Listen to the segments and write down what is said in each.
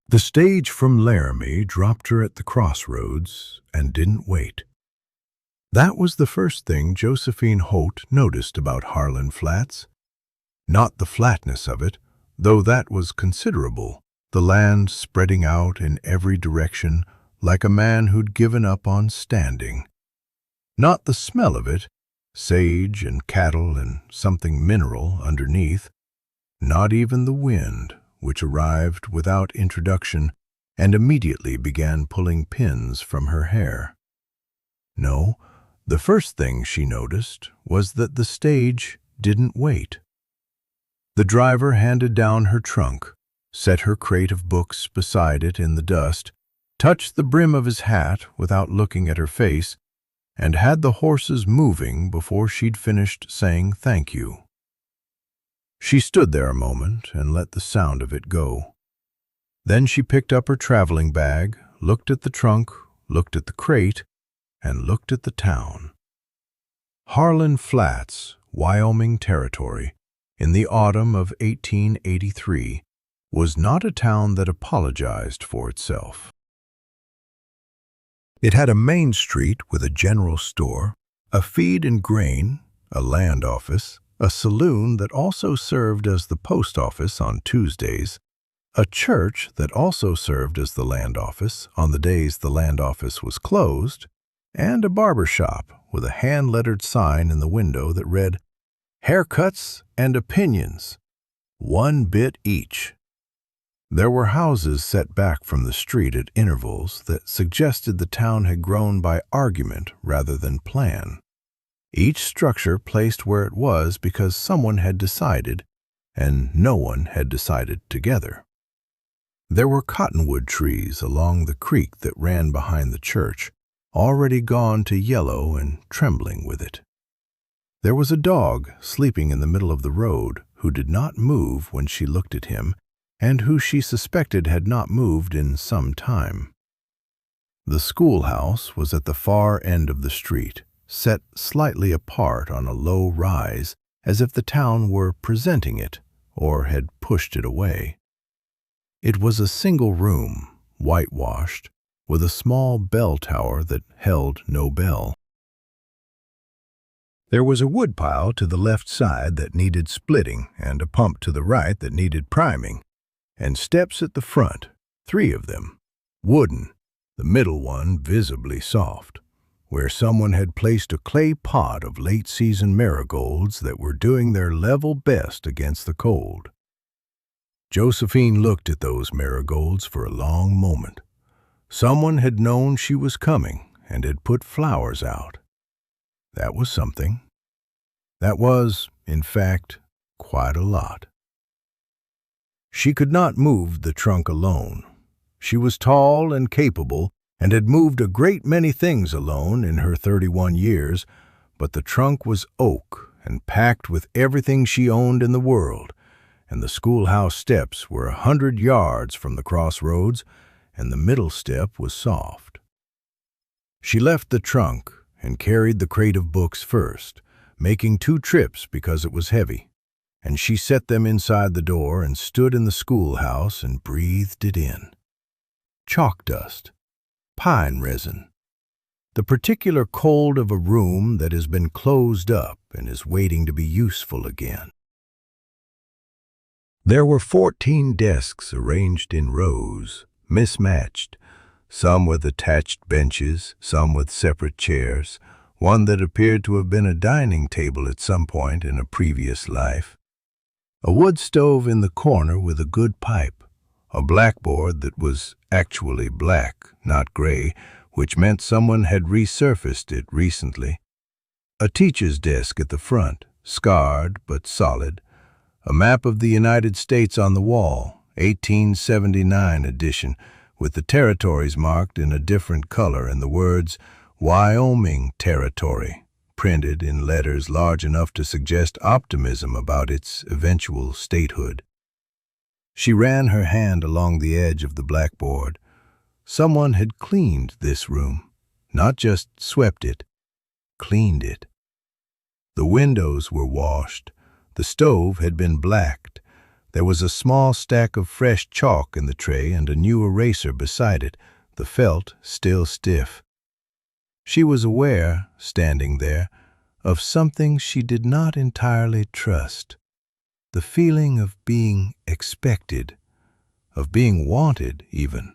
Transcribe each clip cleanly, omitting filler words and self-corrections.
The stage from Laramie dropped her at the crossroads and didn't wait. That was the first thing Josephine Holt noticed about Harlan Flats. Not the flatness of it, though that was considerable, the land spreading out in every direction like a man who'd given up on standing. Not the smell of it, sage and cattle and something mineral underneath. Not even the wind, which arrived without introduction and immediately began pulling pins from her hair. No, the first thing she noticed was that the stage didn't wait. The driver handed down her trunk, set her crate of books beside it in the dust, touched the brim of his hat without looking at her face, and had the horses moving before she'd finished saying thank you. She stood there a moment and let the sound of it go. Then she picked up her traveling bag, looked at the trunk, looked at the crate, and looked at the town. Harlan Flats, Wyoming Territory, in the autumn of 1883, was not a town that apologized for itself. It had a main street with a general store, a feed and grain, a land office, a saloon that also served as the post office on Tuesdays, a church that also served as the land office on the days the land office was closed, and a barber shop with a hand-lettered sign in the window that read, "Haircuts and opinions, 1 bit each." There were houses set back from the street at intervals that suggested the town had grown by argument rather than plan. Each structure placed where it was because someone had decided, and no one had decided together. There were cottonwood trees along the creek that ran behind the church, already gone to yellow and trembling with it. There was a dog sleeping in the middle of the road who did not move when she looked at him, and who she suspected had not moved in some time. The schoolhouse was at the far end of the street, set slightly apart on a low rise, as if the town were presenting it or had pushed it away. It was a single room, whitewashed, with a small bell tower that held no bell. There was a woodpile to the left side that needed splitting and a pump to the right that needed priming, and steps at the front, 3 of them, wooden, the middle one visibly soft, where someone had placed a clay pot of late-season marigolds that were doing their level best against the cold. Josephine looked at those marigolds for a long moment. Someone had known she was coming and had put flowers out. That was something. That was, in fact, quite a lot. She could not move the trunk alone. She was tall and capable and had moved a great many things alone in her 31 years, but the trunk was oak and packed with everything she owned in the world, and the schoolhouse steps were 100 yards from the crossroads, and the middle step was soft. She left the trunk and carried the crate of books first, making 2 trips because it was heavy, and she set them inside the door and stood in the schoolhouse and breathed it in. Chalk dust, pine resin, the particular cold of a room that has been closed up and is waiting to be useful again. There were 14 desks arranged in rows, mismatched, some with attached benches, some with separate chairs, one that appeared to have been a dining table at some point in a previous life. A wood stove in the corner with a good pipe, a blackboard that was actually black, not gray, which meant someone had resurfaced it recently. A teacher's desk at the front, scarred but solid, a map of the United States on the wall, 1879 edition, with the territories marked in a different color and the words Wyoming Territory printed in letters large enough to suggest optimism about its eventual statehood. She ran her hand along the edge of the blackboard. Someone had cleaned this room, not just swept it, cleaned it. The windows were washed. The stove had been blacked. There was a small stack of fresh chalk in the tray and a new eraser beside it, the felt still stiff. She was aware, standing there, of something she did not entirely trust. The feeling of being expected, of being wanted even.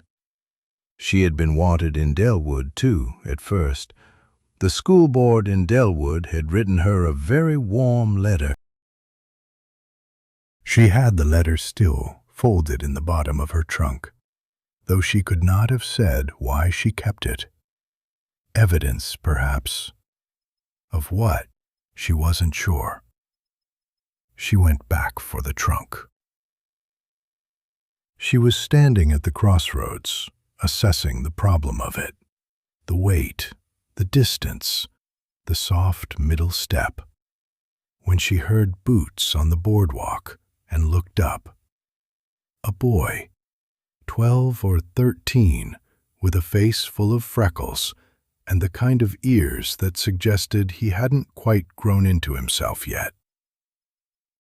She had been wanted in Delwood, too, at first. The school board in Delwood had written her a very warm letter. She had the letter still, folded in the bottom of her trunk, though she could not have said why she kept it. Evidence, perhaps. Of what? She wasn't sure. She went back for the trunk. She was standing at the crossroads, assessing the problem of it. The weight, the distance, the soft middle step, when she heard boots on the boardwalk and looked up. A boy, 12 or 13, with a face full of freckles and the kind of ears that suggested he hadn't quite grown into himself yet.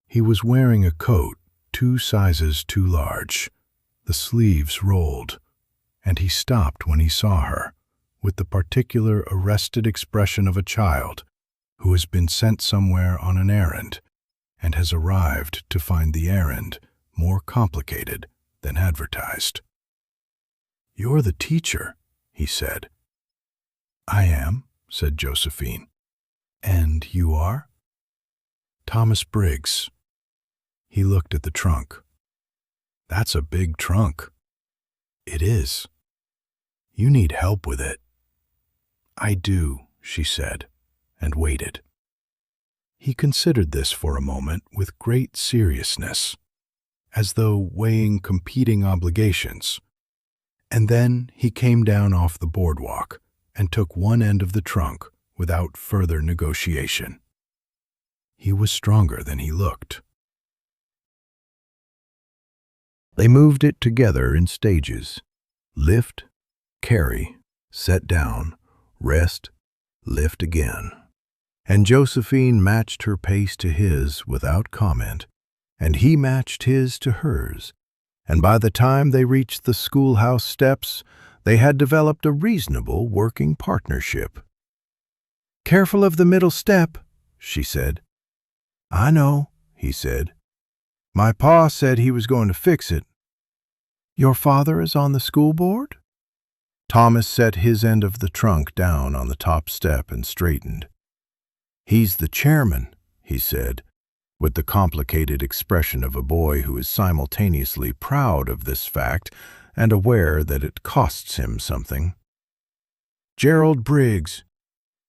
He was wearing a coat 2 sizes too large, the sleeves rolled, and he stopped when he saw her, with the particular arrested expression of a child who has been sent somewhere on an errand and has arrived to find the errand more complicated than advertised. "You're the teacher," he said. "I am," said Josephine. "And you are?" "Thomas Briggs." He looked at the trunk. "That's a big trunk." "It is. You need help with it." "I do," she said, and waited. He considered this for a moment with great seriousness, as though weighing competing obligations. And then he came down off the boardwalk and took one end of the trunk without further negotiation. He was stronger than he looked. They moved it together in stages. Lift, carry, set down, rest, lift again. And Josephine matched her pace to his without comment, and he matched his to hers, and by the time they reached the schoolhouse steps, they had developed a reasonable working partnership. "Careful of the middle step," she said. "I know," he said. "My pa said he was going to fix it." "Your father is on the school board?" Thomas set his end of the trunk down on the top step and straightened. "He's the chairman," he said, with the complicated expression of a boy who is simultaneously proud of this fact and aware that it costs him something. "Gerald Briggs.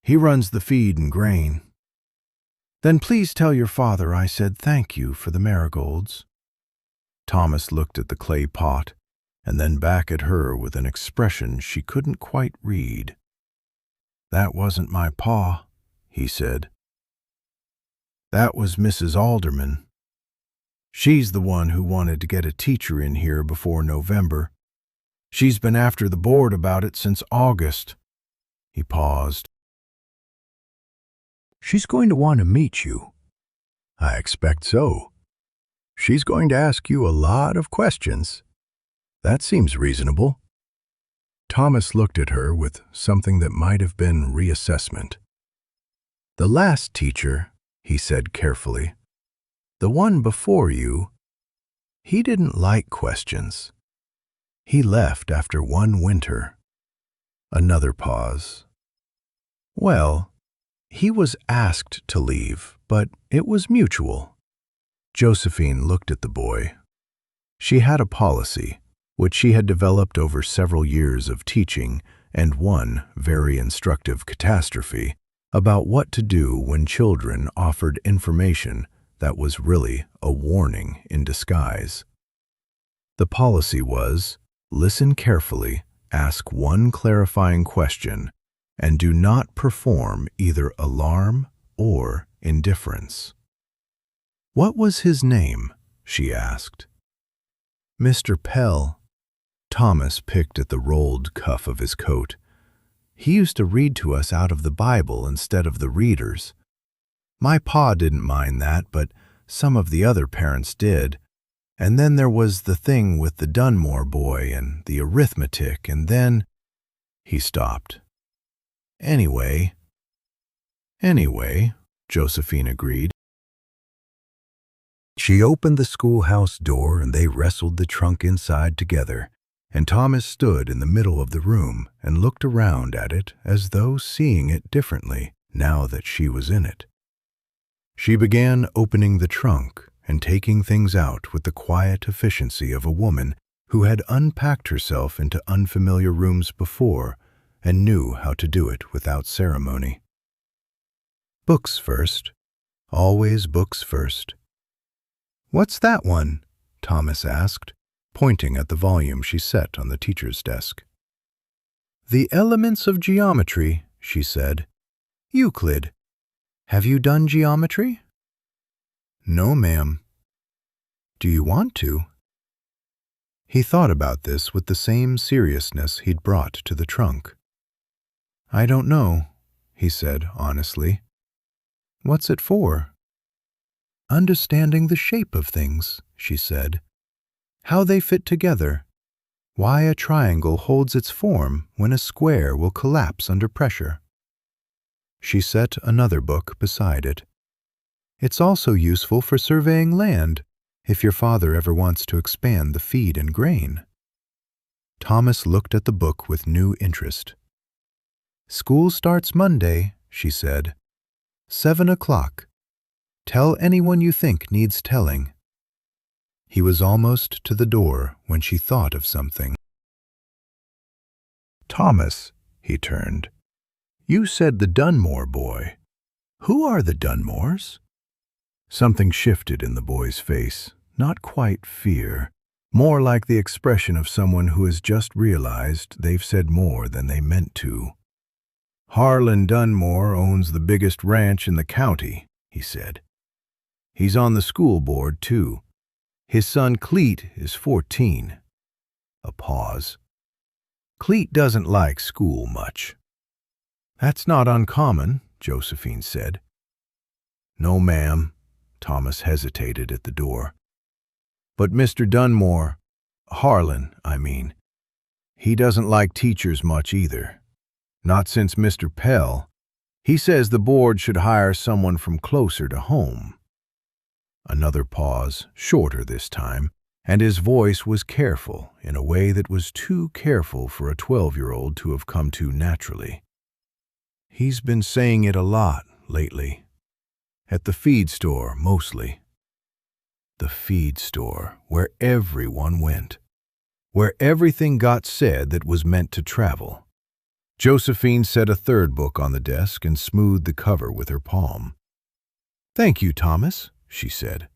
He runs the feed and grain." "Then please tell your father I said thank you for the marigolds." Thomas looked at the clay pot and then back at her with an expression she couldn't quite read. "That wasn't my pa," he said. "That was Mrs. Alderman. She's the one who wanted to get a teacher in here before November. She's been after the board about it since August." He paused. "She's going to want to meet you." "I expect so. She's going to ask you a lot of questions." "That seems reasonable." Thomas looked at her with something that might have been reassessment. "The last teacher," he said carefully, "the one before you, he didn't like questions. He left after one winter." Another pause. "Well, he was asked to leave, but it was mutual." Josephine looked at the boy. She had a policy, which she had developed over several years of teaching and one very instructive catastrophe, about what to do when children offered information that was really a warning in disguise. The policy was, listen carefully, ask one clarifying question, and do not perform either alarm or indifference. "What was his name?" she asked. "Mr. Pell." Thomas picked at the rolled cuff of his coat. "He used to read to us out of the Bible instead of the readers. My pa didn't mind that, but some of the other parents did. And then there was the thing with the Dunmore boy and the arithmetic, and then he stopped. Anyway, Josephine agreed. She opened the schoolhouse door and they wrestled the trunk inside together, and Thomas stood in the middle of the room and looked around at it as though seeing it differently now that she was in it. She began opening the trunk and taking things out with the quiet efficiency of a woman who had unpacked herself into unfamiliar rooms before and knew how to do it without ceremony. Books first. Always books first. "What's that one?" Thomas asked, pointing at the volume she set on the teacher's desk. "The Elements of Geometry," she said. "Euclid. Have you done geometry?" "No, ma'am." "Do you want to?" He thought about this with the same seriousness he'd brought to the trunk. "I don't know," he said honestly. "What's it for?" "Understanding the shape of things," she said. "How they fit together. Why a triangle holds its form when a square will collapse under pressure." She set another book beside it. "It's also useful for surveying land, if your father ever wants to expand the feed and grain." Thomas looked at the book with new interest. "School starts Monday," she said. 7 o'clock. Tell anyone you think needs telling." He was almost to the door when she thought of something. "Thomas," he turned. "You said the Dunmore boy. Who are the Dunmores?" Something shifted in the boy's face, not quite fear, more like the expression of someone who has just realized they've said more than they meant to. "Harlan Dunmore owns the biggest ranch in the county," he said. "He's on the school board, too. His son Cleet is 14. A pause. "Cleet doesn't like school much." "That's not uncommon," Josephine said. "No, ma'am." Thomas hesitated at the door. "But Mr. Dunmore, Harlan, I mean, he doesn't like teachers much either. Not since Mr. Pell. He says the board should hire someone from closer to home." Another pause, shorter this time, and his voice was careful in a way that was too careful for a 12-year-old to have come to naturally. "He's been saying it a lot lately. At the feed store, mostly." The feed store, where everyone went. Where everything got said that was meant to travel. Josephine set a third book on the desk and smoothed the cover with her palm. "Thank you, Thomas," she said.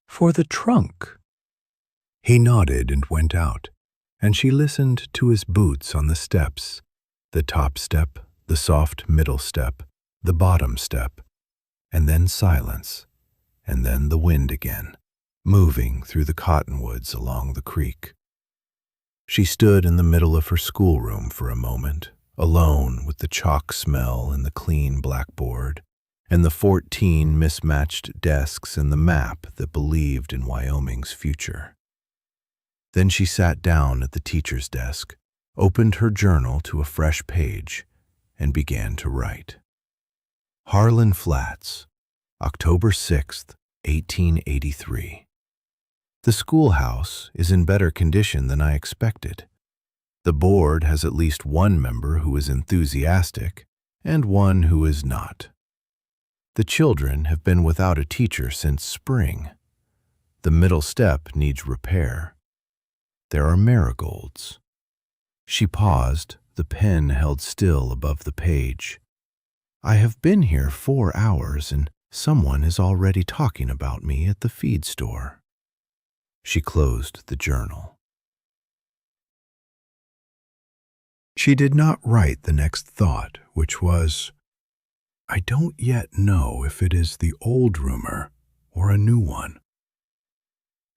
"For the trunk." He nodded and went out, and she listened to his boots on the steps, the top step, the soft middle step, the bottom step, and then silence, and then the wind again, moving through the cottonwoods along the creek. She stood in the middle of her schoolroom for a moment, alone with the chalk smell and the clean blackboard, and the 14 mismatched desks and the map that believed in Wyoming's future. Then she sat down at the teacher's desk, opened her journal to a fresh page, and began to write. Harlan Flats, October 6th, 1883. The schoolhouse is in better condition than I expected. The board has at least one member who is enthusiastic and one who is not. The children have been without a teacher since spring. The middle step needs repair. There are marigolds. She paused, the pen held still above the page. I have been here 4 hours and someone is already talking about me at the feed store. She closed the journal. She did not write the next thought, which was, I don't yet know if it is the old rumor or a new one.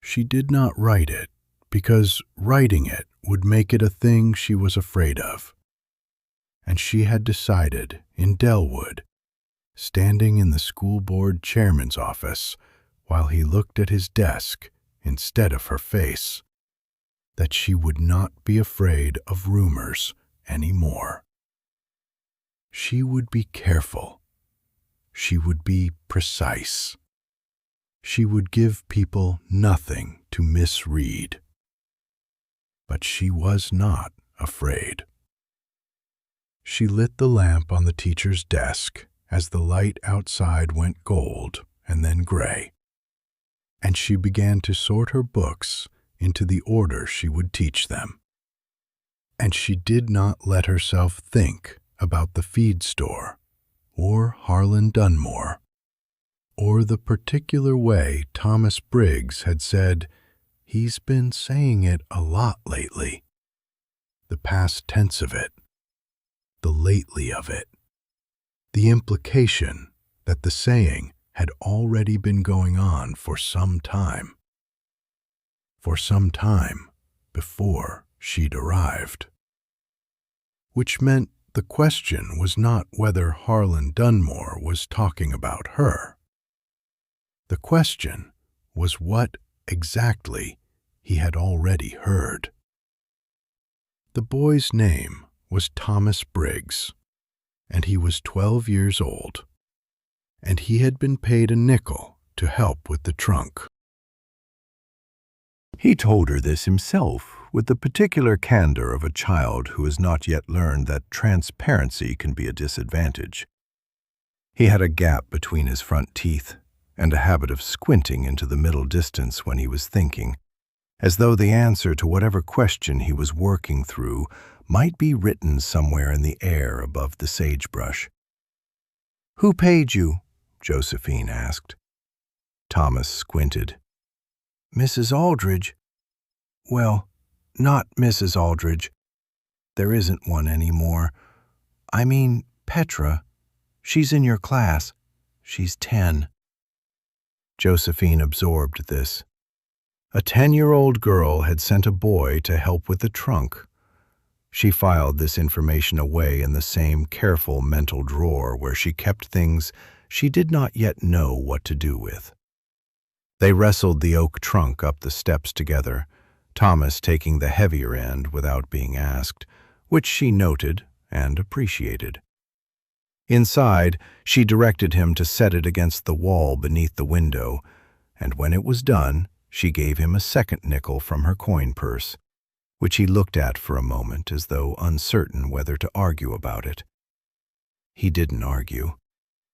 She did not write it because writing it would make it a thing she was afraid of. And she had decided in Delwood, standing in the school board chairman's office, while he looked at his desk instead of her face, that she would not be afraid of rumors anymore. She would be careful. She would be precise. She would give people nothing to misread. But she was not afraid. She lit the lamp on the teacher's desk as the light outside went gold and then gray, and she began to sort her books into the order she would teach them. And she did not let herself think about the feed store, or Harlan Dunmore, or the particular way Thomas Briggs had said, "He's been saying it a lot lately." The past tense of it, the lately of it, the implication that the saying had already been going on for some time before she'd arrived. Which meant the question was not whether Harlan Dunmore was talking about her. The question was what exactly he had already heard. The boy's name was Thomas Briggs, and he was 12 years old, and he had been paid a nickel to help with the trunk. He told her this himself with the particular candor of a child who has not yet learned that transparency can be a disadvantage. He had a gap between his front teeth and a habit of squinting into the middle distance when he was thinking, as though the answer to whatever question he was working through might be written somewhere in the air above the sagebrush. "Who paid you?" Josephine asked. Thomas squinted. "Mrs. Aldridge. Well, not Mrs. Aldridge. There isn't one anymore. I mean Petra. She's in your class. She's 10. Josephine absorbed this. A 10-year-old girl had sent a boy to help with the trunk. She filed this information away in the same careful mental drawer where she kept things she did not yet know what to do with. They wrestled the oak trunk up the steps together, Thomas taking the heavier end without being asked, which she noted and appreciated. Inside, she directed him to set it against the wall beneath the window, and when it was done, she gave him a second nickel from her coin purse, which he looked at for a moment as though uncertain whether to argue about it. He didn't argue.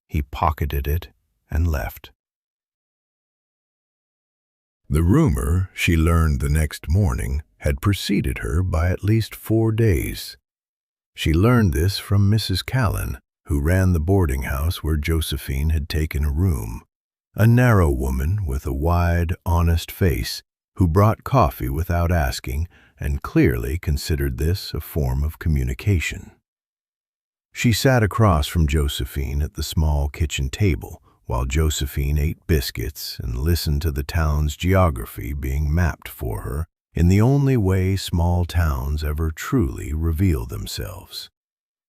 He pocketed it and left. The rumor, she learned the next morning, had preceded her by at least 4 days. She learned this from Mrs. Callan, who ran the boarding house where Josephine had taken a room, a narrow woman with a wide, honest face who brought coffee without asking and clearly considered this a form of communication. She sat across from Josephine at the small kitchen table while Josephine ate biscuits and listened to the town's geography being mapped for her in the only way small towns ever truly reveal themselves,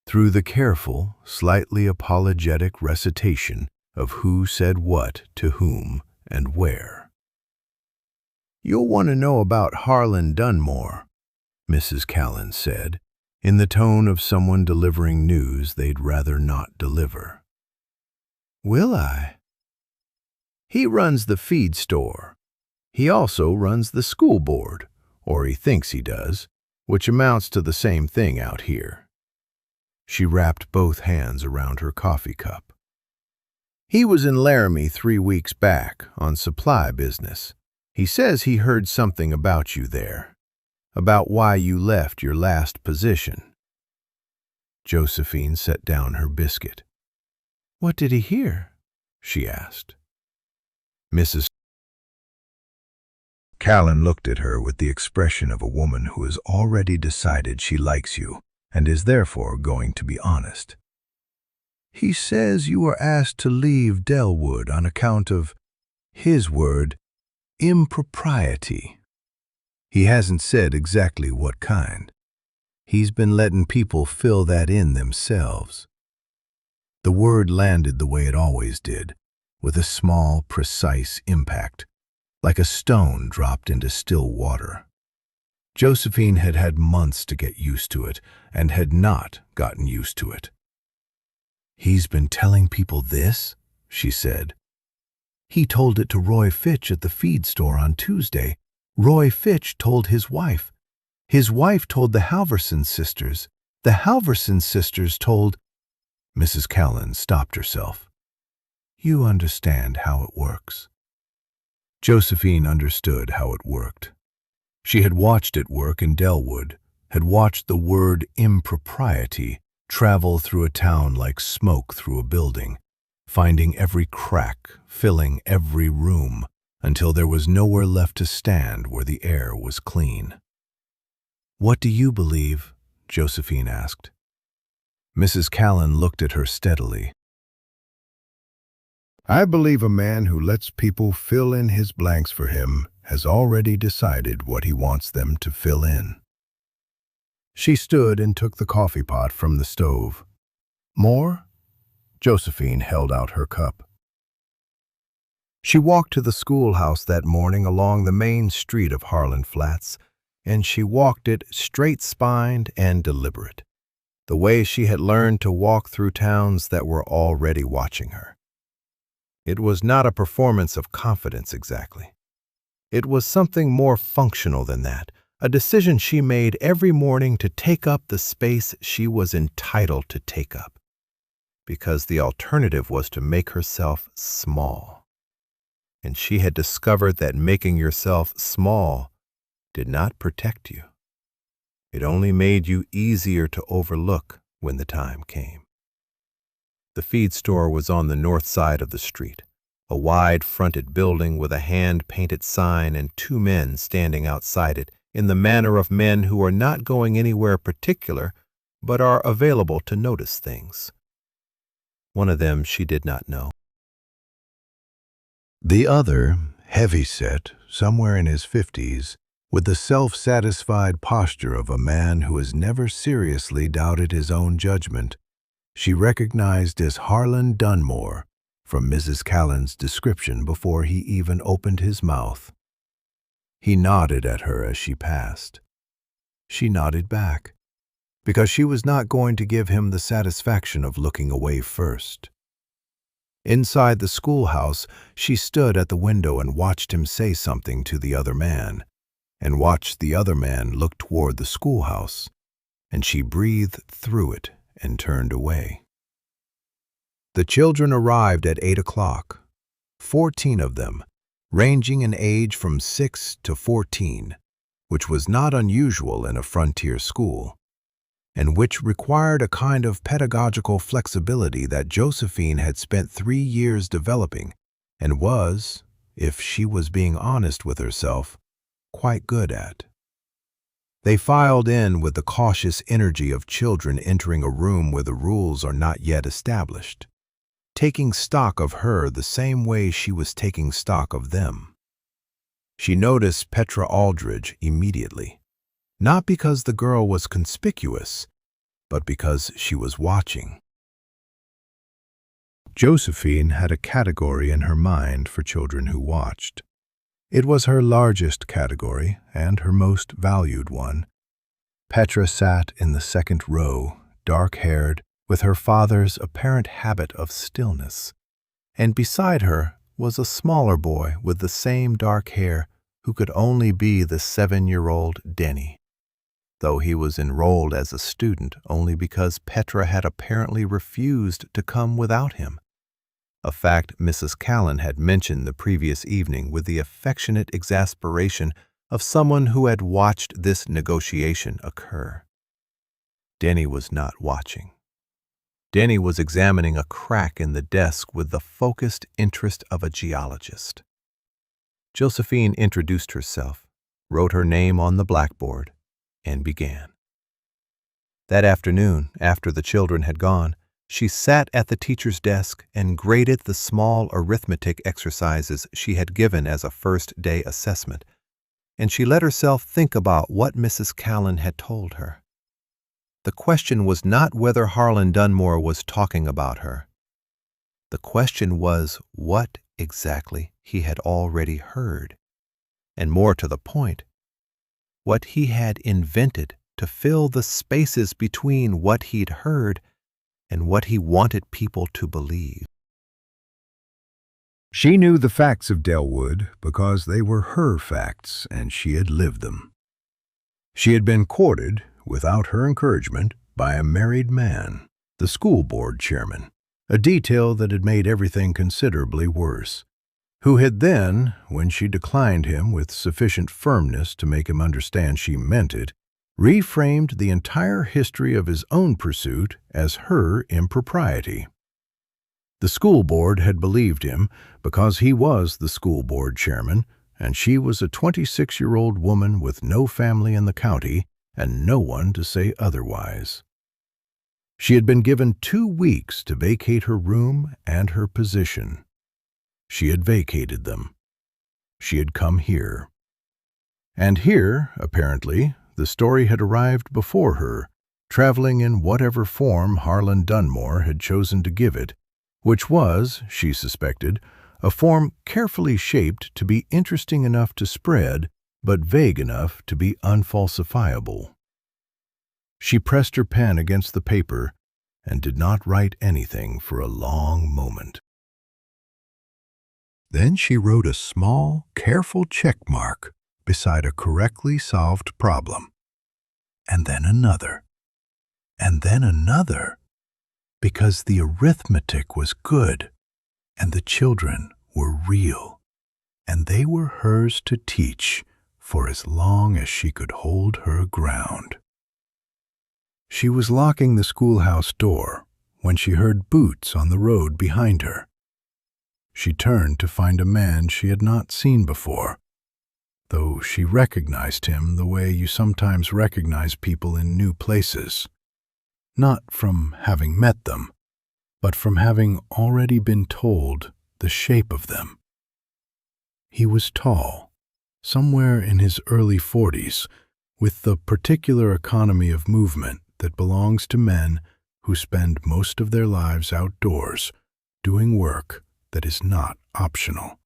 through the careful, slightly apologetic recitation of who said what to whom and where. "You'll want to know about Harlan Dunmore," Mrs. Callan said, in the tone of someone delivering news they'd rather not deliver. "Will I?" "He runs the feed store. He also runs the school board, or he thinks he does, which amounts to the same thing out here." She wrapped both hands around her coffee cup. "He was in Laramie 3 weeks back on supply business. He says he heard something about you there, about why you left your last position." Josephine set down her biscuit. "What did he hear?" she asked. Mrs. Callan looked at her with the expression of a woman who has already decided she likes you and is therefore going to be honest. "He says you were asked to leave Delwood on account of, his word, impropriety. He hasn't said exactly what kind. He's been letting people fill that in themselves." The word landed the way it always did, with a small, precise impact, like a stone dropped into still water. Josephine had had months to get used to it and had not gotten used to it. "He's been telling people this?" she said. "He told it to Roy Fitch at the feed store on Tuesday. Roy Fitch told his wife. His wife told the Halverson sisters. The Halverson sisters told—" Mrs. Callan stopped herself. "You understand how it works." Josephine understood how it worked. She had watched it work in Delwood, had watched the word impropriety travel through a town like smoke through a building, finding every crack, filling every room, until there was nowhere left to stand where the air was clean. "What do you believe?" Josephine asked. Mrs. Callan looked at her steadily. "I believe a man who lets people fill in his blanks for him has already decided what he wants them to fill in." She stood and took the coffee pot from the stove. "More?" Josephine held out her cup. She walked to the schoolhouse that morning along the main street of Harlan Flats, and she walked it straight-spined and deliberate, the way she had learned to walk through towns that were already watching her. It was not a performance of confidence exactly. It was something more functional than that, a decision she made every morning to take up the space she was entitled to take up, because the alternative was to make herself small. And she had discovered that making yourself small did not protect you. It only made you easier to overlook when the time came. The feed store was on the north side of the street, a wide-fronted building with a hand-painted sign and two men standing outside it in the manner of men who are not going anywhere particular but are available to notice things. One of them she did not know. The other, heavy-set, somewhere in his 50s, with the self-satisfied posture of a man who has never seriously doubted his own judgment, she recognized as Harlan Dunmore from Mrs. Callan's description before he even opened his mouth. He nodded at her as she passed. She nodded back, because she was not going to give him the satisfaction of looking away first. Inside the schoolhouse, she stood at the window and watched him say something to the other man, and watched the other man look toward the schoolhouse, and she breathed through it and turned away. The children arrived at 8 o'clock, 14 of them, ranging in age from 6 to 14, which was not unusual in a frontier school, and which required a kind of pedagogical flexibility that Josephine had spent 3 years developing and was, if she was being honest with herself, quite good at. They filed in with the cautious energy of children entering a room where the rules are not yet established, taking stock of her the same way she was taking stock of them. She noticed Petra Aldridge immediately, not because the girl was conspicuous, but because she was watching. Josephine had a category in her mind for children who watched. It was her largest category and her most valued one. Petra sat in the second row, dark-haired, with her father's apparent habit of stillness, and beside her was a smaller boy with the same dark hair who could only be the 7-year-old Denny, though he was enrolled as a student only because Petra had apparently refused to come without him, a fact Mrs. Callan had mentioned the previous evening with the affectionate exasperation of someone who had watched this negotiation occur. Denny was not watching. Denny was examining a crack in the desk with the focused interest of a geologist. Josephine introduced herself, wrote her name on the blackboard, and began. That afternoon, after the children had gone, she sat at the teacher's desk and graded the small arithmetic exercises she had given as a first-day assessment, and she let herself think about what Mrs. Callan had told her. The question was not whether Harlan Dunmore was talking about her. The question was what exactly he had already heard, and more to the point, what he had invented to fill the spaces between what he'd heard and what he wanted people to believe. She knew the facts of Delwood because they were her facts and she had lived them. She had been courted, without her encouragement, by a married man, the school board chairman, a detail that had made everything considerably worse, who had then, when she declined him with sufficient firmness to make him understand she meant it, reframed the entire history of his own pursuit as her impropriety. The school board had believed him because he was the school board chairman, and she was a 26-year-old woman with no family in the county and no one to say otherwise. She had been given 2 weeks to vacate her room and her position. She had vacated them. She had come here. And here, apparently, the story had arrived before her, traveling in whatever form Harlan Dunmore had chosen to give it, which was, she suspected, a form carefully shaped to be interesting enough to spread, but vague enough to be unfalsifiable. She pressed her pen against the paper and did not write anything for a long moment. Then she wrote a small, careful check mark beside a correctly solved problem. And then another. And then another. Because the arithmetic was good, and the children were real, and they were hers to teach for as long as she could hold her ground. She was locking the schoolhouse door when she heard boots on the road behind her. She turned to find a man she had not seen before, though she recognized him the way you sometimes recognize people in new places, not from having met them, but from having already been told the shape of them. He was tall, somewhere in his early 40s, with the particular economy of movement that belongs to men who spend most of their lives outdoors doing work that is not optional.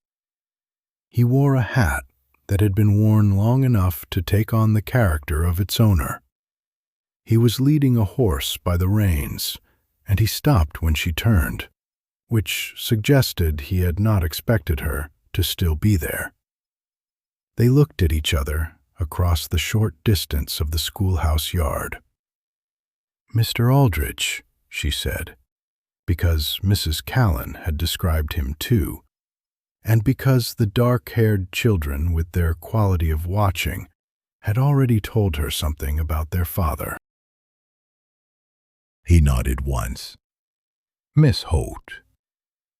He wore a hat that had been worn long enough to take on the character of its owner. He was leading a horse by the reins, and he stopped when she turned, which suggested he had not expected her to still be there. They looked at each other across the short distance of the schoolhouse yard. "Mr. Aldrich," she said, because Mrs. Callan had described him too, and because the dark-haired children with their quality of watching had already told her something about their father. He nodded once. "Miss Holt."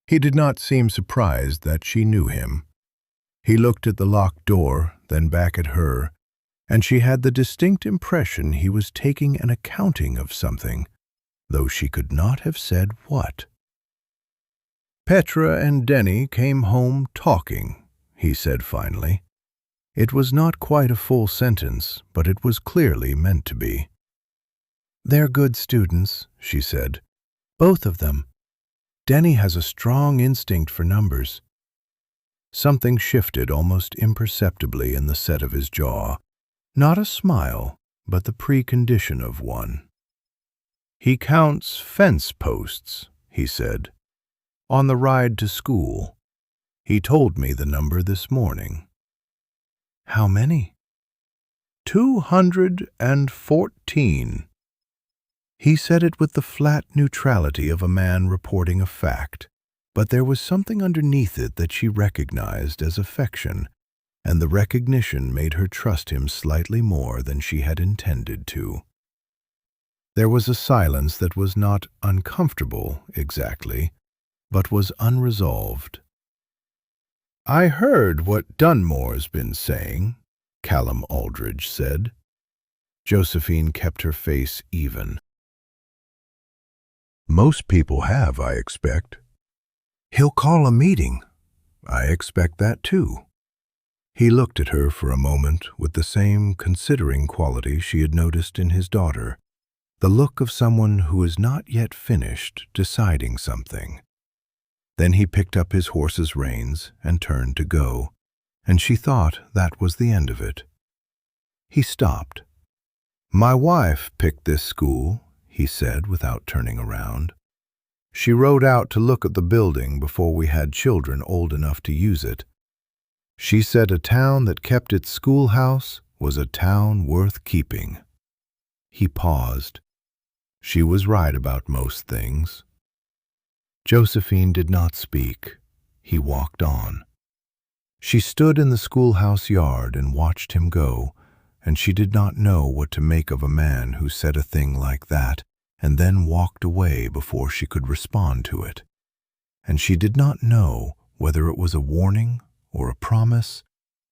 He did not seem surprised that she knew him. He looked at the locked door, then back at her, and she had the distinct impression he was taking an accounting of something, though she could not have said what. "Petra and Denny came home talking," he said finally. It was not quite a full sentence, but it was clearly meant to be. "They're good students," she said. "Both of them. Denny has a strong instinct for numbers." Something shifted almost imperceptibly in the set of his jaw. Not a smile, but the precondition of one. "He counts fence posts," he said, "on the ride to school. He told me the number this morning." "How many?" 214. He said it with the flat neutrality of a man reporting a fact, but there was something underneath it that she recognized as affection, and the recognition made her trust him slightly more than she had intended to. There was a silence that was not uncomfortable exactly, but was unresolved. "I heard what Dunmore's been saying," Callum Aldridge said. Josephine kept her face even. "Most people have, I expect." "He'll call a meeting." "I expect that too." He looked at her for a moment with the same considering quality she had noticed in his daughter, the look of someone who is not yet finished deciding something. Then he picked up his horse's reins and turned to go, and she thought that was the end of it. He stopped. "My wife picked this school," he said without turning around. "She rode out to look at the building before we had children old enough to use it. She said a town that kept its schoolhouse was a town worth keeping." He paused. She was right about most things. Josephine did not speak. He walked on. She stood in the schoolhouse yard and watched him go, and she did not know what to make of a man who said a thing like that and then walked away before she could respond to it. And she did not know whether it was a warning or a promise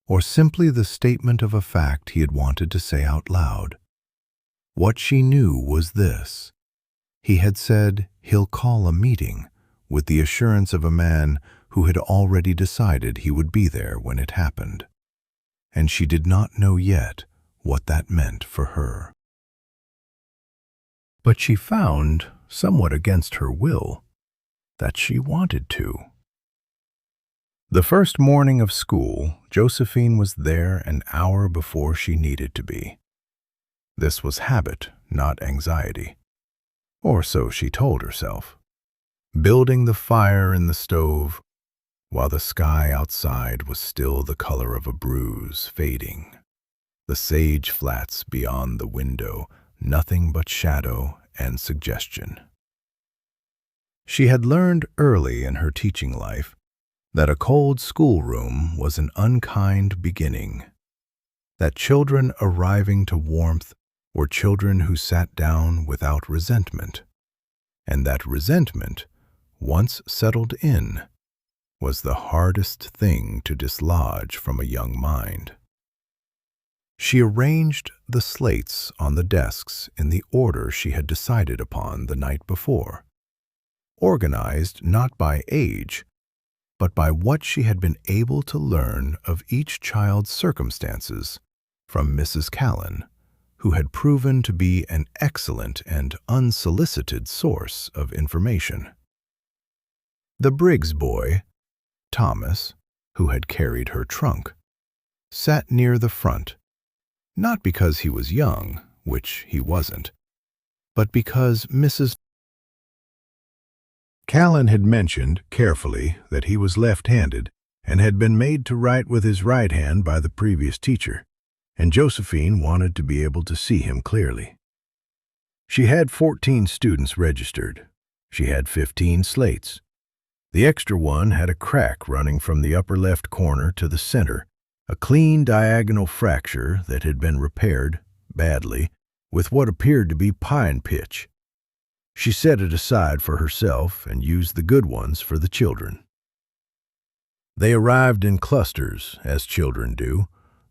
or simply the statement of a fact he had wanted to say out loud. What she knew was this: he had said he'll call a meeting, with the assurance of a man who had already decided he would be there when it happened. And she did not know yet what that meant for her. But she found, somewhat against her will, that she wanted to. The first morning of school, Josephine was there an hour before she needed to be. This was habit, not anxiety. Or so she told herself. Building the fire in the stove, while the sky outside was still the color of a bruise fading. The sage flats beyond the window, nothing but shadow and suggestion. She had learned early in her teaching life that a cold schoolroom was an unkind beginning, that children arriving to warmth were children who sat down without resentment, and that resentment, once settled in, was the hardest thing to dislodge from a young mind. She arranged the slates on the desks in the order she had decided upon the night before, organized not by age, but by what she had been able to learn of each child's circumstances from Mrs. Callan, who had proven to be an excellent and unsolicited source of information. The Briggs boy, Thomas, who had carried her trunk, sat near the front, not because he was young, which he wasn't, but because Mrs. Callan had mentioned carefully that he was left-handed and had been made to write with his right hand by the previous teacher, and Josephine wanted to be able to see him clearly. She had 14 students registered. She had 15 slates. The extra one had a crack running from the upper left corner to the center, a clean diagonal fracture that had been repaired, badly, with what appeared to be pine pitch. She set it aside for herself and used the good ones for the children. They arrived in clusters, as children do,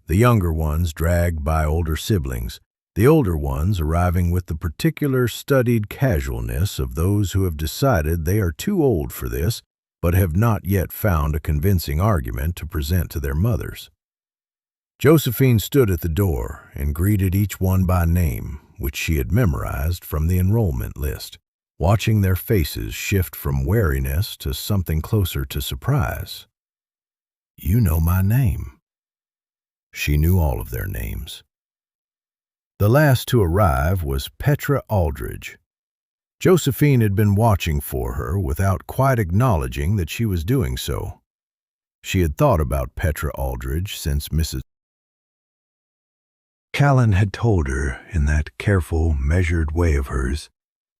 the younger ones dragged by older siblings, the older ones arriving with the particular studied casualness of those who have decided they are too old for this, but have not yet found a convincing argument to present to their mothers. Josephine stood at the door and greeted each one by name, which she had memorized from the enrollment list, watching their faces shift from wariness to something closer to surprise. "You know my name." She knew all of their names. The last to arrive was Petra Aldridge. Josephine had been watching for her without quite acknowledging that she was doing so. She had thought about Petra Aldridge since Mrs. Callan had told her, in that careful, measured way of hers,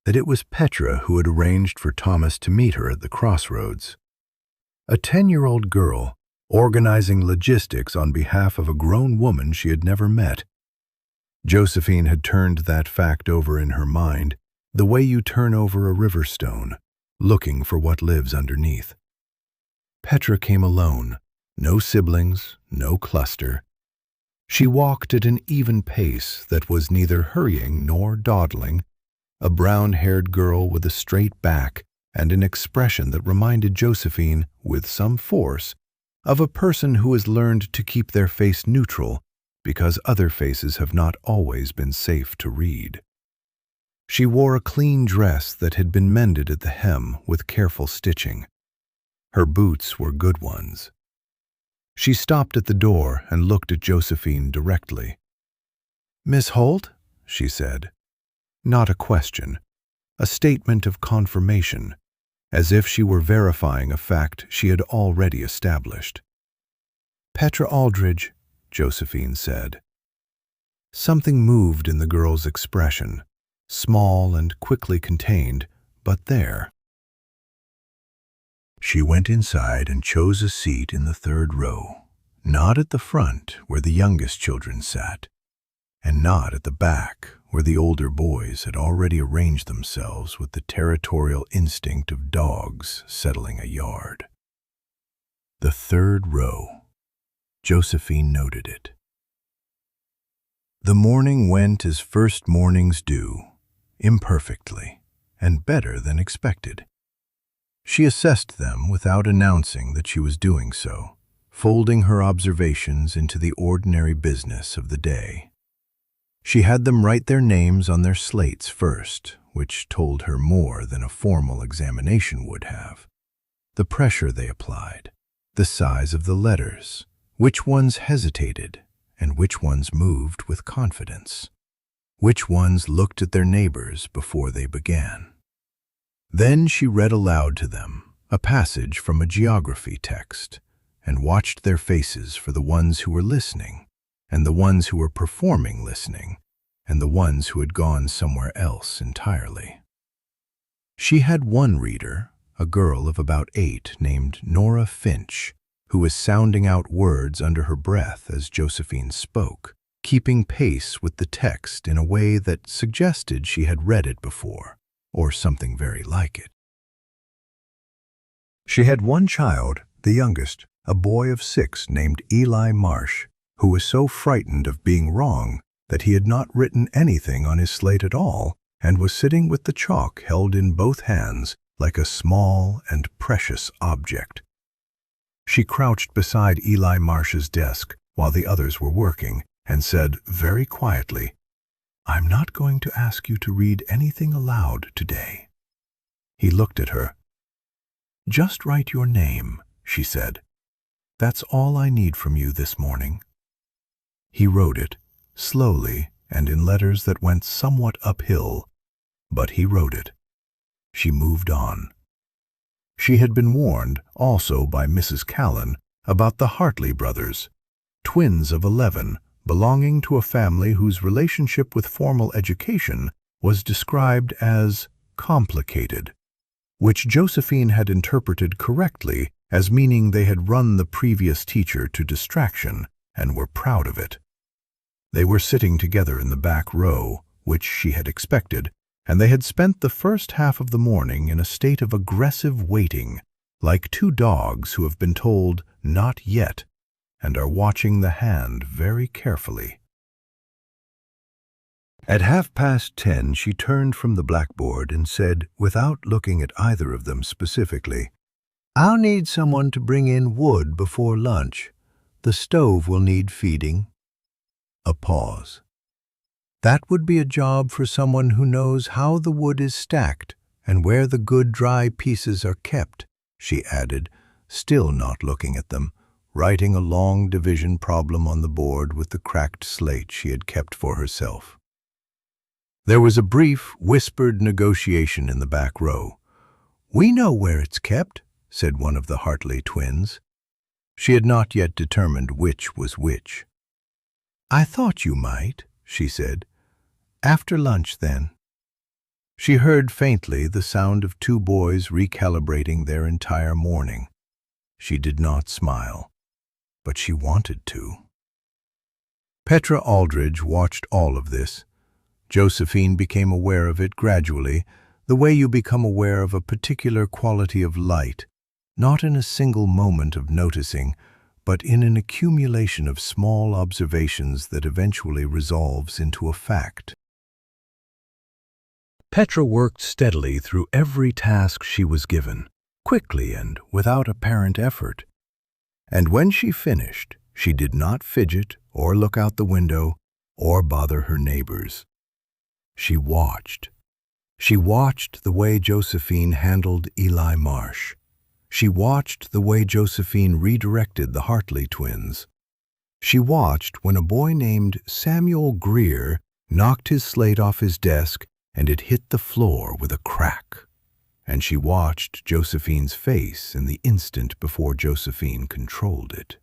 that it was Petra who had arranged for Thomas to meet her at the crossroads. A 10-year-old girl, organizing logistics on behalf of a grown woman she had never met. Josephine had turned that fact over in her mind, the way you turn over a river stone, looking for what lives underneath. Petra came alone, no siblings, no cluster. She walked at an even pace that was neither hurrying nor dawdling, a brown-haired girl with a straight back and an expression that reminded Josephine, with some force, of a person who has learned to keep their face neutral because other faces have not always been safe to read. She wore a clean dress that had been mended at the hem with careful stitching. Her boots were good ones. She stopped at the door and looked at Josephine directly. "Miss Holt?" she said. Not a question, a statement of confirmation, as if she were verifying a fact she had already established. "Petra Aldridge," Josephine said. Something moved in the girl's expression, small and quickly contained, but there. She went inside and chose a seat in the third row, not at the front where the youngest children sat, and not at the back where the older boys had already arranged themselves with the territorial instinct of dogs settling a yard. The third row. Josephine noted it. The morning went as first mornings do, imperfectly, and better than expected. She assessed them without announcing that she was doing so, folding her observations into the ordinary business of the day. She had them write their names on their slates first, which told her more than a formal examination would have. The pressure they applied, the size of the letters, which ones hesitated and which ones moved with confidence, which ones looked at their neighbors before they began. Then she read aloud to them a passage from a geography text and watched their faces for the ones who were listening and the ones who were performing listening, and the ones who had gone somewhere else entirely. She had one reader, a girl of about 8 named Nora Finch, who was sounding out words under her breath as Josephine spoke, keeping pace with the text in a way that suggested she had read it before, or something very like it. She had one child, the youngest, a boy of 6 named Eli Marsh, who was so frightened of being wrong that he had not written anything on his slate at all and was sitting with the chalk held in both hands like a small and precious object. She crouched beside Eli Marsh's desk while the others were working and said very quietly, "I'm not going to ask you to read anything aloud today." He looked at her. "Just write your name," she said. "That's all I need from you this morning." He wrote it, slowly and in letters that went somewhat uphill, but he wrote it. She moved on. She had been warned also by Mrs. Callan about the Hartley brothers, twins of 11, belonging to a family whose relationship with formal education was described as complicated, which Josephine had interpreted correctly as meaning they had run the previous teacher to distraction and were proud of it. They were sitting together in the back row, which she had expected, and they had spent the first half of the morning in a state of aggressive waiting, like 2 dogs who have been told "not yet" and are watching the hand very carefully. At 10:30 she turned from the blackboard and said, without looking at either of them specifically, "I'll need someone to bring in wood before lunch. The stove will need feeding." A pause. "That would be a job for someone who knows how the wood is stacked and where the good dry pieces are kept," she added, still not looking at them, writing a long division problem on the board with the cracked slate she had kept for herself. There was a brief, whispered negotiation in the back row. "We know where it's kept," said one of the Hartley twins. She had not yet determined which was which. "I thought you might," she said. "After lunch, then." She heard faintly the sound of 2 boys recalibrating their entire morning. She did not smile, but she wanted to. Petra Aldridge watched all of this. Josephine became aware of it gradually, the way you become aware of a particular quality of light, not in a single moment of noticing, but in an accumulation of small observations that eventually resolves into a fact. Petra worked steadily through every task she was given, quickly and without apparent effort. And when she finished, she did not fidget or look out the window or bother her neighbors. She watched. She watched the way Josephine handled Eli Marsh. She watched the way Josephine redirected the Hartley twins. She watched when a boy named Samuel Greer knocked his slate off his desk and it hit the floor with a crack. And she watched Josephine's face in the instant before Josephine controlled it.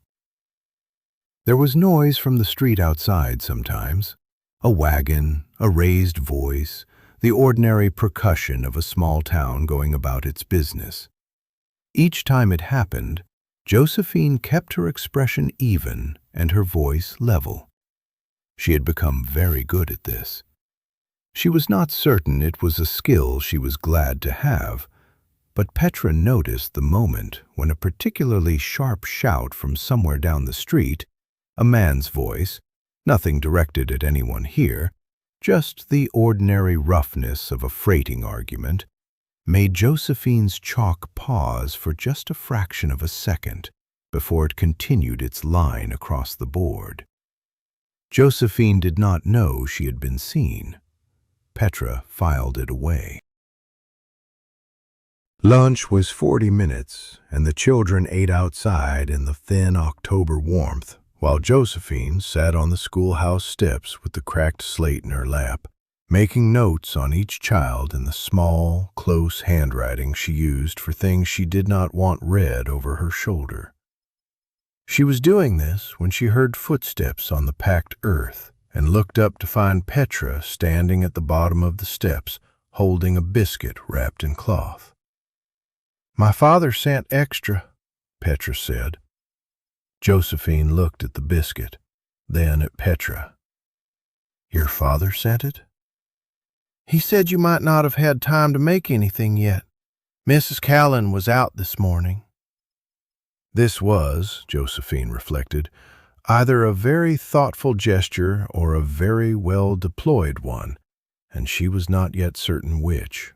There was noise from the street outside sometimes. A wagon, a raised voice, the ordinary percussion of a small town going about its business. Each time it happened, Josephine kept her expression even and her voice level. She had become very good at this. She was not certain it was a skill she was glad to have, but Petra noticed the moment when a particularly sharp shout from somewhere down the street, a man's voice, nothing directed at anyone here, just the ordinary roughness of a freighting argument, made Josephine's chalk pause for just a fraction of a second before it continued its line across the board. Josephine did not know she had been seen. Petra filed it away. Lunch was 40 minutes, and the children ate outside in the thin October warmth, while Josephine sat on the schoolhouse steps with the cracked slate in her lap, making notes on each child in the small, close handwriting she used for things she did not want read over her shoulder. She was doing this when she heard footsteps on the packed earth and looked up to find Petra standing at the bottom of the steps, holding a biscuit wrapped in cloth. "My father sent extra," Petra said. Josephine looked at the biscuit, then at Petra. "Your father sent it?" "He said you might not have had time to make anything yet. Mrs. Callan was out this morning." This was, Josephine reflected, either a very thoughtful gesture or a very well-deployed one, and she was not yet certain which.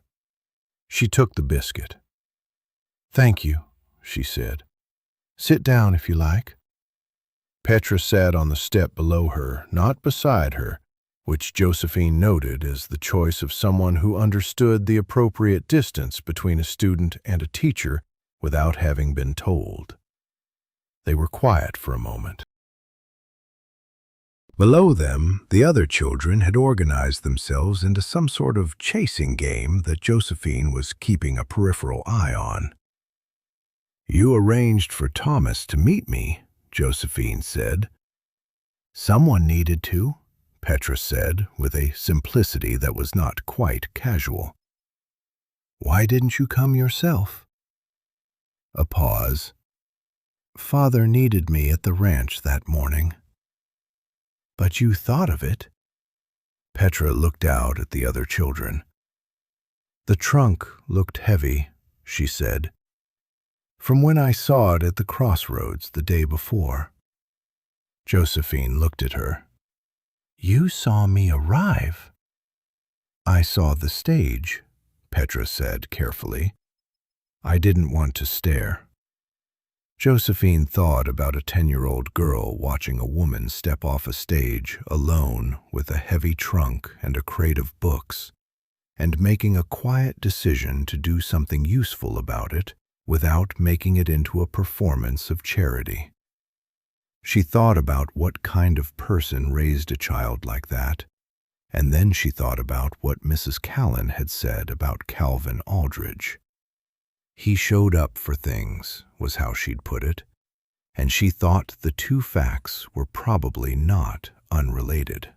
She took the biscuit. "Thank you," she said. "Sit down if you like." Petra sat on the step below her, not beside her, which Josephine noted as the choice of someone who understood the appropriate distance between a student and a teacher without having been told. They were quiet for a moment. Below them, the other children had organized themselves into some sort of chasing game that Josephine was keeping a peripheral eye on. "You arranged for Thomas to meet me," Josephine said. "Someone needed to," Petra said, with a simplicity that was not quite casual. "Why didn't you come yourself?" A pause. "Father needed me at the ranch that morning." "But you thought of it." Petra looked out at the other children. "The trunk looked heavy," she said, "from when I saw it at the crossroads the day before." Josephine looked at her. "You saw me arrive." "I saw the stage," Petra said carefully. "I didn't want to stare." Josephine thought about a 10-year-old girl watching a woman step off a stage alone with a heavy trunk and a crate of books, and making a quiet decision to do something useful about it without making it into a performance of charity. She thought about what kind of person raised a child like that, and then she thought about what Mrs. Callan had said about Calvin Aldridge. He showed up for things, was how she'd put it, and she thought the two facts were probably not unrelated.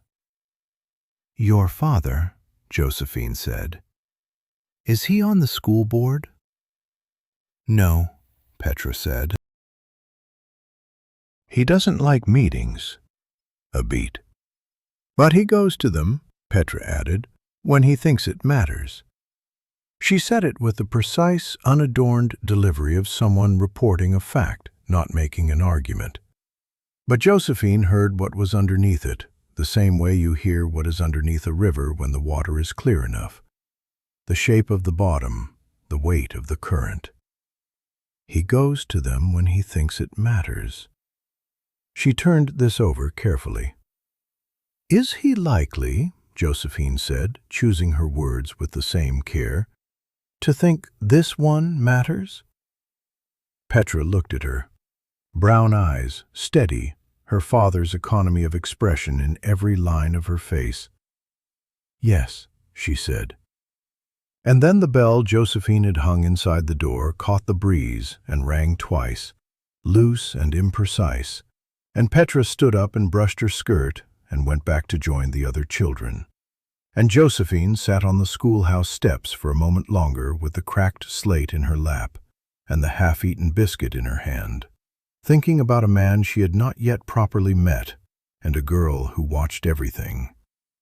"Your father," Josephine said, "is he on the school board?" "No," Petra said. "He doesn't like meetings." A beat. "But he goes to them," Petra added, "when he thinks it matters." She said it with the precise, unadorned delivery of someone reporting a fact, not making an argument. But Josephine heard what was underneath it, the same way you hear what is underneath a river when the water is clear enough. The shape of the bottom, the weight of the current. He goes to them when he thinks it matters. She turned this over carefully. "Is he likely," Josephine said, choosing her words with the same care, "to think this one matters?" Petra looked at her. Brown eyes, steady, her father's economy of expression in every line of her face. "Yes," she said. And then the bell Josephine had hung inside the door caught the breeze and rang twice, loose and imprecise, and Petra stood up and brushed her skirt and went back to join the other children. And Josephine sat on the schoolhouse steps for a moment longer with the cracked slate in her lap and the half-eaten biscuit in her hand, thinking about a man she had not yet properly met and a girl who watched everything,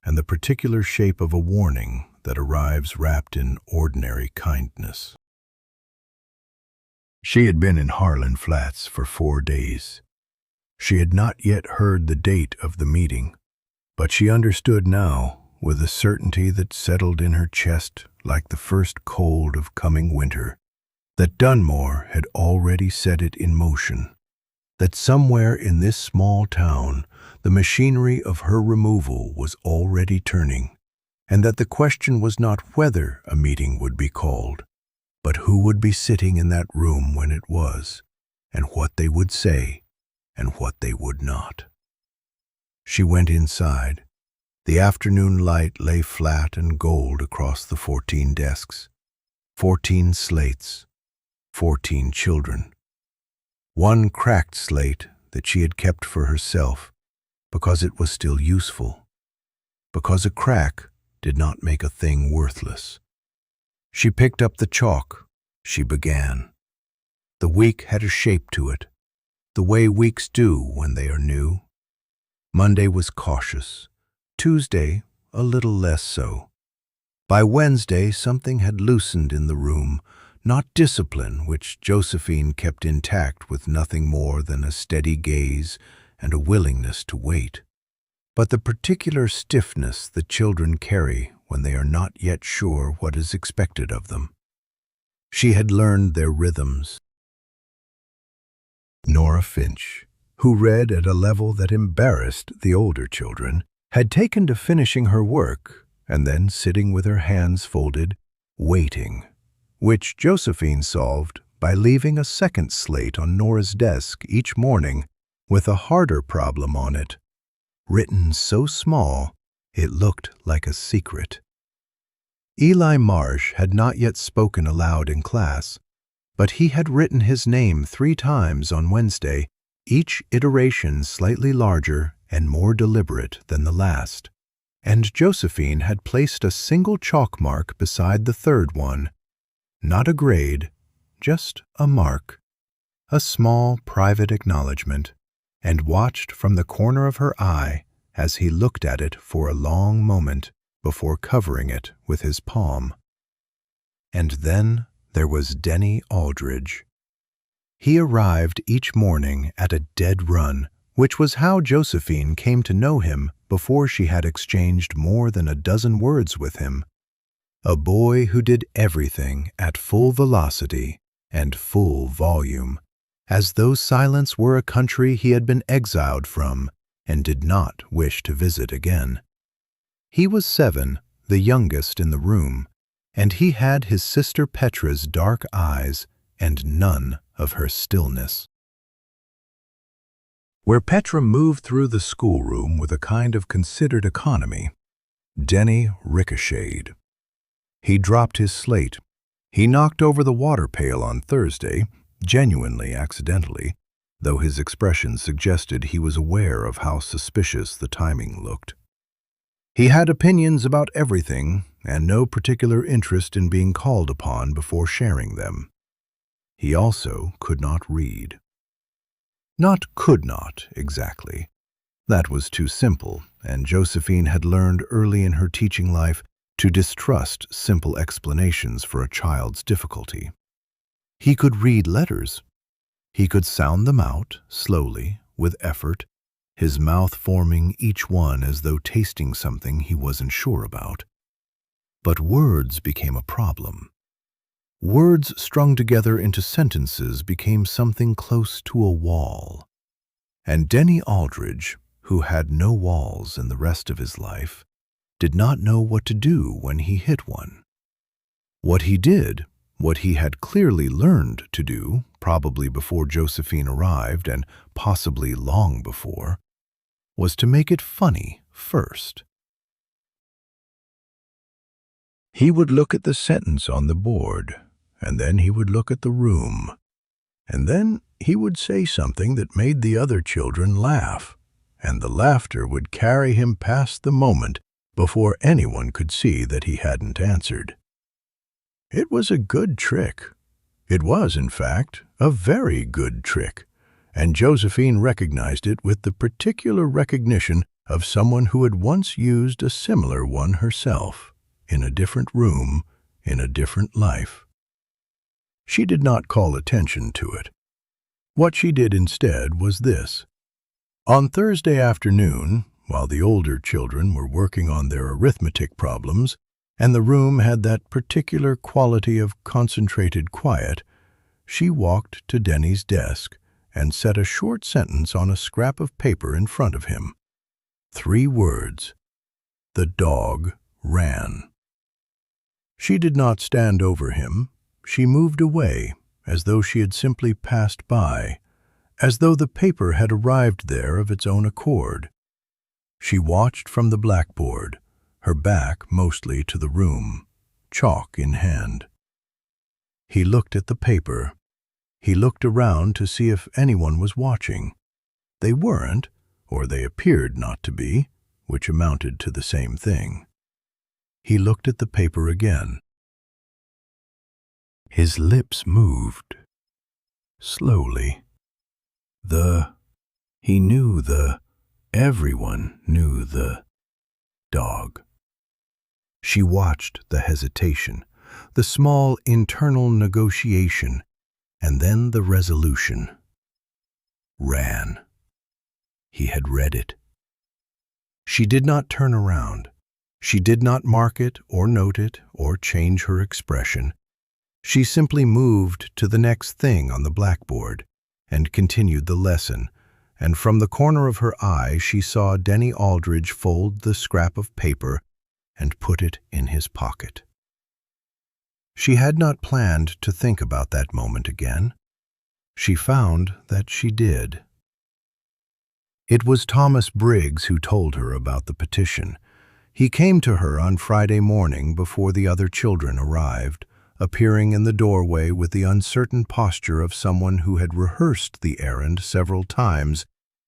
and the particular shape of a warning that arrives wrapped in ordinary kindness. She had been in Harlan Flats for 4 days. She had not yet heard the date of the meeting, but she understood now, with a certainty that settled in her chest like the first cold of coming winter, that Dunmore had already set it in motion, that somewhere in this small town the machinery of her removal was already turning, and that the question was not whether a meeting would be called, but who would be sitting in that room when it was, and what they would say, and what they would not. She went inside. The afternoon light lay flat and gold across the 14 desks, 14 slates, 14 children. One cracked slate that she had kept for herself because it was still useful, because a crack did not make a thing worthless. She picked up the chalk. She began. The week had a shape to it, the way weeks do when they are new. Monday was cautious. Tuesday, a little less so. By Wednesday, something had loosened in the room, not discipline, which Josephine kept intact with nothing more than a steady gaze and a willingness to wait, but the particular stiffness the children carry when they are not yet sure what is expected of them. She had learned their rhythms. Nora Finch, who read at a level that embarrassed the older children, had taken to finishing her work and then sitting with her hands folded, waiting, which Josephine solved by leaving a second slate on Nora's desk each morning with a harder problem on it, written so small it looked like a secret. Eli Marsh had not yet spoken aloud in class, but he had written his name 3 times on Wednesday, each iteration slightly larger and more deliberate than the last, and Josephine had placed a single chalk mark beside the third one, not a grade, just a mark, a small private acknowledgement, and watched from the corner of her eye as he looked at it for a long moment before covering it with his palm. And then there was Denny Aldridge. He arrived each morning at a dead run, which was how Josephine came to know him before she had exchanged more than a dozen words with him. A boy who did everything at full velocity and full volume, as though silence were a country he had been exiled from and did not wish to visit again. He was 7, the youngest in the room, and he had his sister Petra's dark eyes and none of her stillness. Where Petra moved through the schoolroom with a kind of considered economy, Denny ricocheted. He dropped his slate. He knocked over the water pail on Thursday, genuinely accidentally, though his expression suggested he was aware of how suspicious the timing looked. He had opinions about everything and no particular interest in being called upon before sharing them. He also could not read. Not could not, exactly. That was too simple, and Josephine had learned early in her teaching life to distrust simple explanations for a child's difficulty. He could read letters. He could sound them out, slowly, with effort, his mouth forming each one as though tasting something he wasn't sure about. But words became a problem. Words strung together into sentences became something close to a wall. And Denny Aldridge, who had no walls in the rest of his life, did not know what to do when he hit one. What he did What he had clearly learned to do, probably before Josephine arrived and possibly long before, was to make it funny first. He would look at the sentence on the board, and then he would look at the room, and then he would say something that made the other children laugh, and the laughter would carry him past the moment before anyone could see that he hadn't answered. It was a good trick. It was, in fact, a very good trick, and Josephine recognized it with the particular recognition of someone who had once used a similar one herself, in a different room, in a different life. She did not call attention to it. What she did instead was this. On Thursday afternoon, while the older children were working on their arithmetic problems, and the room had that particular quality of concentrated quiet, she walked to Denny's desk and set a short sentence on a scrap of paper in front of him. 3 words. The dog ran. She did not stand over him. She moved away, as though she had simply passed by, as though the paper had arrived there of its own accord. She watched from the blackboard, her back mostly to the room, chalk in hand. He looked at the paper. He looked around to see if anyone was watching. They weren't, or they appeared not to be, which amounted to the same thing. He looked at the paper again. His lips moved, slowly. Everyone knew the dog. She watched the hesitation, the small internal negotiation, and then the resolution. Ran. He had read it. She did not turn around. She did not mark it or note it or change her expression. She simply moved to the next thing on the blackboard and continued the lesson, and from the corner of her eye she saw Denny Aldridge fold the scrap of paper and put it in his pocket. She had not planned to think about that moment again. She found that she did. It was Thomas Briggs who told her about the petition. He came to her on Friday morning before the other children arrived, appearing in the doorway with the uncertain posture of someone who had rehearsed the errand several times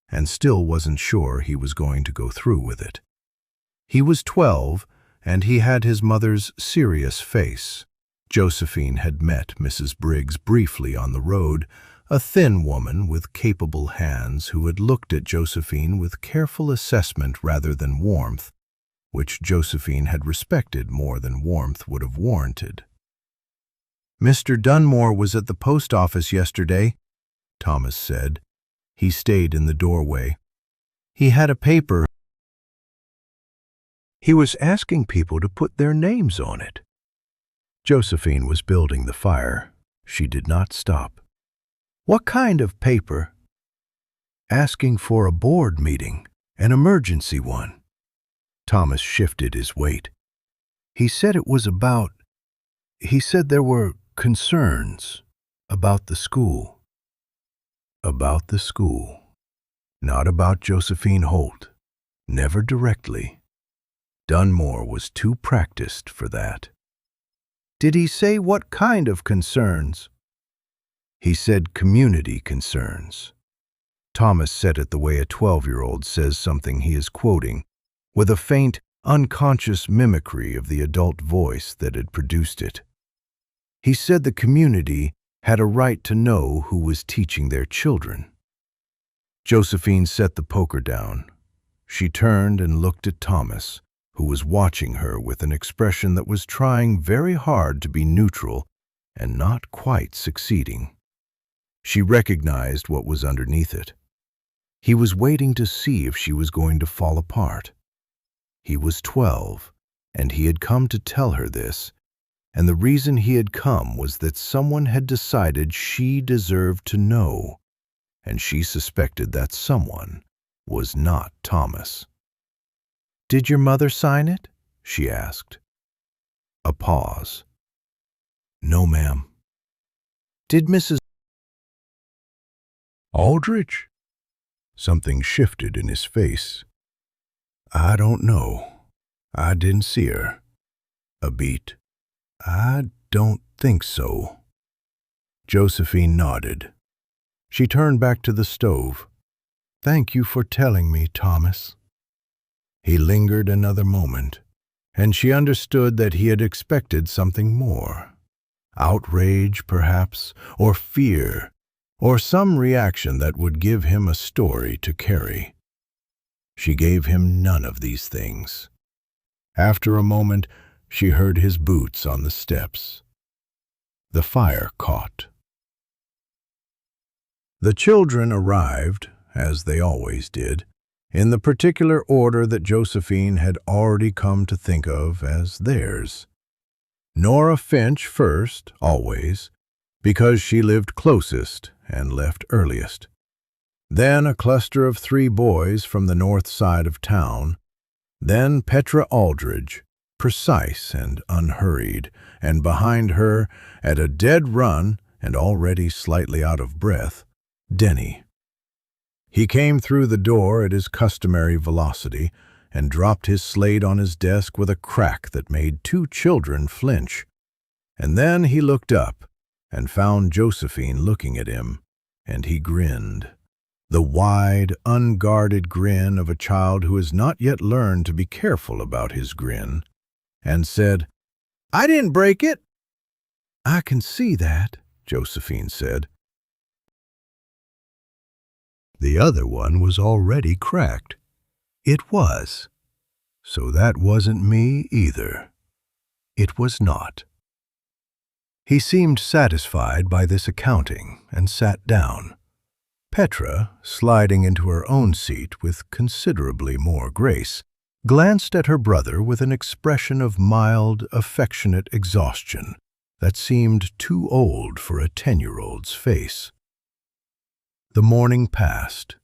and still wasn't sure he was going to go through with it. He was 12, and he had his mother's serious face. Josephine had met Mrs. Briggs briefly on the road, a thin woman with capable hands who had looked at Josephine with careful assessment rather than warmth, which Josephine had respected more than warmth would have warranted. "Mr. Dunmore was at the post office yesterday," Thomas said. He stayed in the doorway. "He had a paper. He was asking people to put their names on it." Josephine was building the fire. She did not stop. "What kind of paper?" "Asking for a board meeting, an emergency one." Thomas shifted his weight. He said there were concerns about the school. About the school. Not about Josephine Holt. Never directly. Dunmore was too practiced for that. "Did he say what kind of concerns?" "He said community concerns." Thomas said it the way a 12-year-old says something he is quoting, with a faint, unconscious mimicry of the adult voice that had produced it. He said the community had a right to know who was teaching their children. Josephine set the poker down. She turned and looked at Thomas, who was watching her with an expression that was trying very hard to be neutral and not quite succeeding. She recognized what was underneath it. He was waiting to see if she was going to fall apart. He was 12, and he had come to tell her this, and the reason he had come was that someone had decided she deserved to know, and she suspected that someone was not Thomas. "Did your mother sign it?" she asked. A pause. No, ma'am. Did Mrs. Aldrich? Something shifted in his face. I don't know. I didn't see her. A beat. I don't think so. Josephine nodded. She turned back to the stove. Thank you for telling me, Thomas. He lingered another moment, and she understood that he had expected something more. Outrage, perhaps, or fear, or some reaction that would give him a story to carry. She gave him none of these things. After a moment, she heard his boots on the steps. The fire caught. The children arrived, as they always did, in the particular order that Josephine had already come to think of as theirs. Nora Finch first, always, because she lived closest and left earliest. Then a cluster of 3 boys from the north side of town. Then Petra Aldridge, precise and unhurried, and behind her, at a dead run and already slightly out of breath, Denny. He came through the door at his customary velocity and dropped his slate on his desk with a crack that made 2 children flinch. And then he looked up and found Josephine looking at him, and he grinned. The wide, unguarded grin of a child who has not yet learned to be careful about his grin, and said, "I didn't break it." "I can see that," Josephine said. The other one was already cracked. It was. So that wasn't me either. It was not. He seemed satisfied by this accounting and sat down. Petra, sliding into her own seat with considerably more grace, glanced at her brother with an expression of mild, affectionate exhaustion that seemed too old for a 10-year-old's face. The morning passed.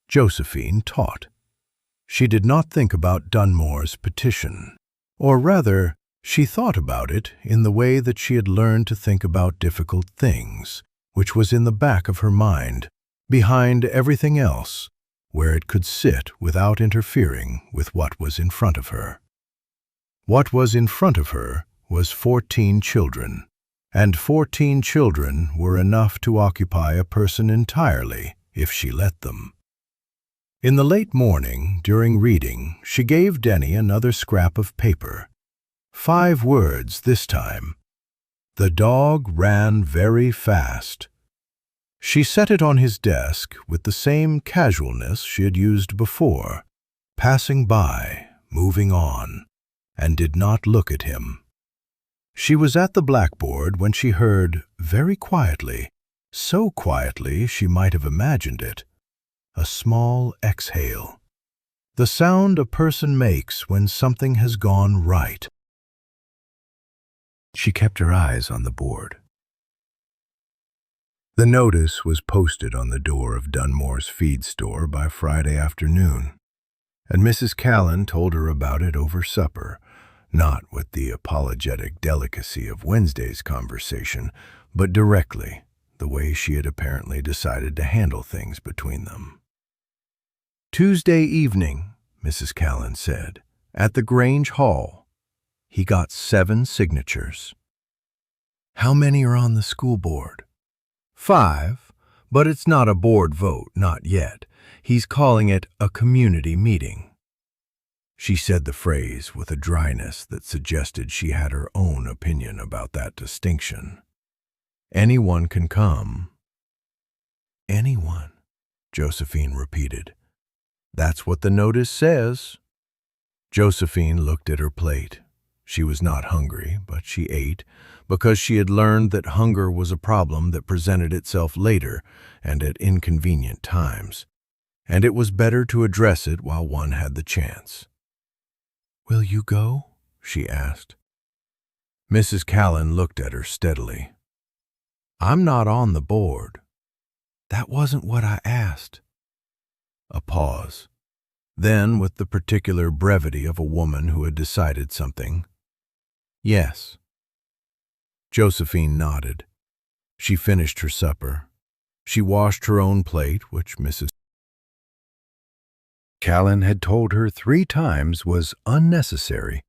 Josephine taught. She did not think about Dunmore's petition, or rather, she thought about it in the way that she had learned to think about difficult things, which was in the back of her mind, behind everything else, where it could sit without interfering with what was in front of her. What was in front of her was 14 children, and 14 children were enough to occupy a person entirely if she let them. In the late morning, during reading, she gave Denny another scrap of paper. 5 words this time. The dog ran very fast. She set it on his desk with the same casualness she had used before, passing by, moving on, and did not look at him. She was at the blackboard when she heard, very quietly, so quietly she might have imagined it, a small exhale. The sound a person makes when something has gone right. She kept her eyes on the board. The notice was posted on the door of Dunmore's feed store by Friday afternoon, and Mrs. Callan told her about it over supper, not with the apologetic delicacy of Wednesday's conversation, but directly, the way she had apparently decided to handle things between them. Tuesday evening, Mrs. Callan said, at the Grange Hall. He got 7 signatures. How many are on the school board? 5, but it's not a board vote, not yet. He's calling it a community meeting. She said the phrase with a dryness that suggested she had her own opinion about that distinction. Anyone can come. Anyone, Josephine repeated. That's what the notice says. Josephine looked at her plate. She was not hungry, but she ate, because she had learned that hunger was a problem that presented itself later and at inconvenient times, and it was better to address it while one had the chance. "Will you go?" she asked. Mrs. Callan looked at her steadily. "I'm not on the board." "That wasn't what I asked." A pause. Then, with the particular brevity of a woman who had decided something, "Yes." Josephine nodded. She finished her supper. She washed her own plate, which Mrs. Callan had told her 3 times was unnecessary,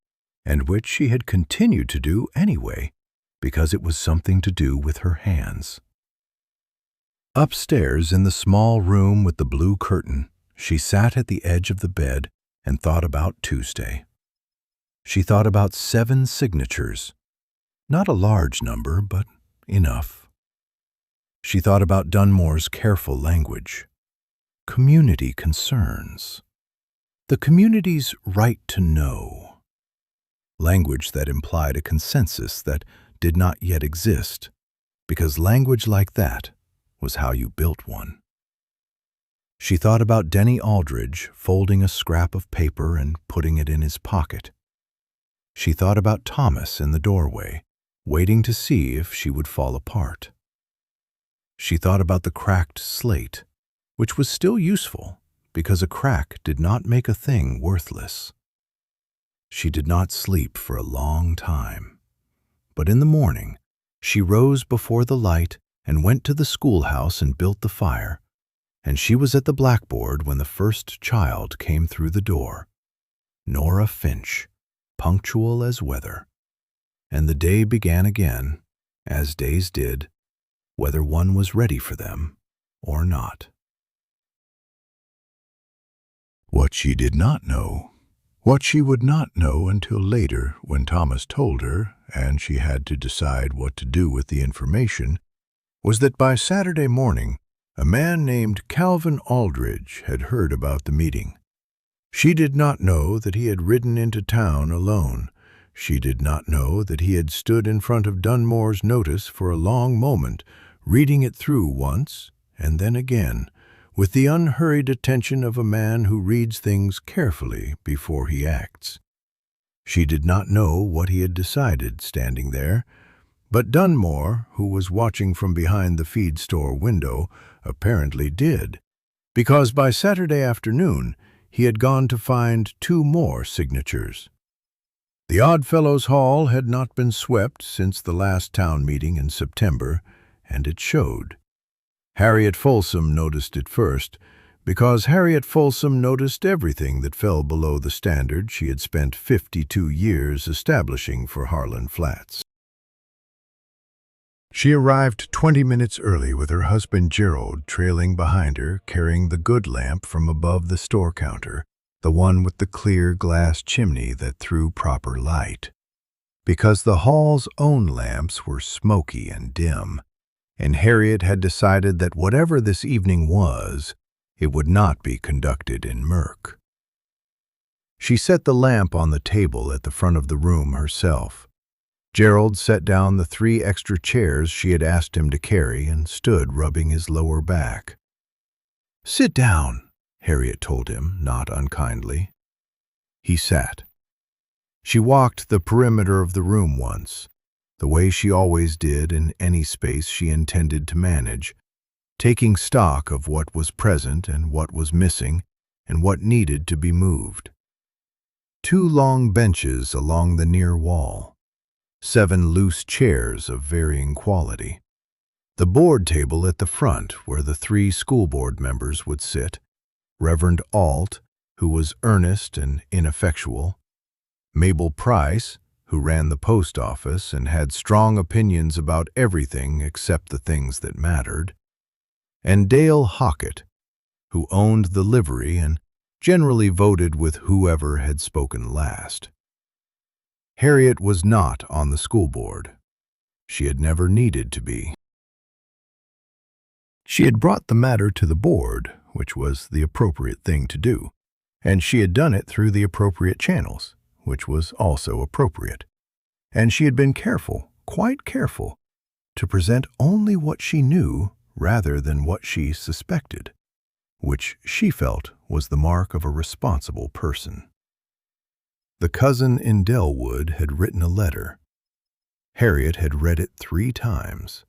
and which she had continued to do anyway, because it was something to do with her hands. Upstairs in the small room with the blue curtain, she sat at the edge of the bed and thought about Tuesday. She thought about 7 signatures. Not a large number, but enough. She thought about Dunmore's careful language. Community concerns. The community's right to know. Language that implied a consensus that did not yet exist, because language like that was how you built one. She thought about Denny Aldridge folding a scrap of paper and putting it in his pocket. She thought about Thomas in the doorway, waiting to see if she would fall apart. She thought about the cracked slate, which was still useful because a crack did not make a thing worthless. She did not sleep for a long time, but in the morning she rose before the light and went to the schoolhouse and built the fire, and she was at the blackboard when the first child came through the door, Nora Finch, punctual as weather. And the day began again, as days did, whether one was ready for them or not. What she did not know, what she would not know until later when Thomas told her and she had to decide what to do with the information, was that by Saturday morning, a man named Calvin Aldridge had heard about the meeting. She did not know that he had ridden into town alone. She did not know that he had stood in front of Dunmore's notice for a long moment, reading it through once and then again, with the unhurried attention of a man who reads things carefully before he acts. She did not know what he had decided standing there, but Dunmore, who was watching from behind the feed store window, apparently did, because by Saturday afternoon he had gone to find 2 more signatures. The Oddfellows' Hall had not been swept since the last town meeting in September, and it showed. Harriet Folsom noticed it first, because Harriet Folsom noticed everything that fell below the standard she had spent 52 years establishing for Harlan Flats. She arrived 20 minutes early with her husband Gerald trailing behind her, carrying the good lamp from above the store counter, the one with the clear glass chimney that threw proper light. Because the hall's own lamps were smoky and dim, and Harriet had decided that whatever this evening was, it would not be conducted in murk. She set the lamp on the table at the front of the room herself. Gerald set down the 3 extra chairs she had asked him to carry and stood rubbing his lower back. "Sit down," Harriet told him, not unkindly. He sat. She walked the perimeter of the room once, the way she always did in any space she intended to manage, taking stock of what was present and what was missing and what needed to be moved. 2 long benches along the near wall. 7 loose chairs of varying quality. The board table at the front where the 3 school board members would sit, Reverend Alt, who was earnest and ineffectual, Mabel Price, who ran the post office and had strong opinions about everything except the things that mattered, and Dale Hockett, who owned the livery and generally voted with whoever had spoken last. Harriet was not on the school board. She had never needed to be. She had brought the matter to the board, which was the appropriate thing to do, and she had done it through the appropriate channels, which was also appropriate. And she had been careful, quite careful, to present only what she knew rather than what she suspected, which she felt was the mark of a responsible person. The cousin in Delwood had written a letter. Harriet had read it 3 times.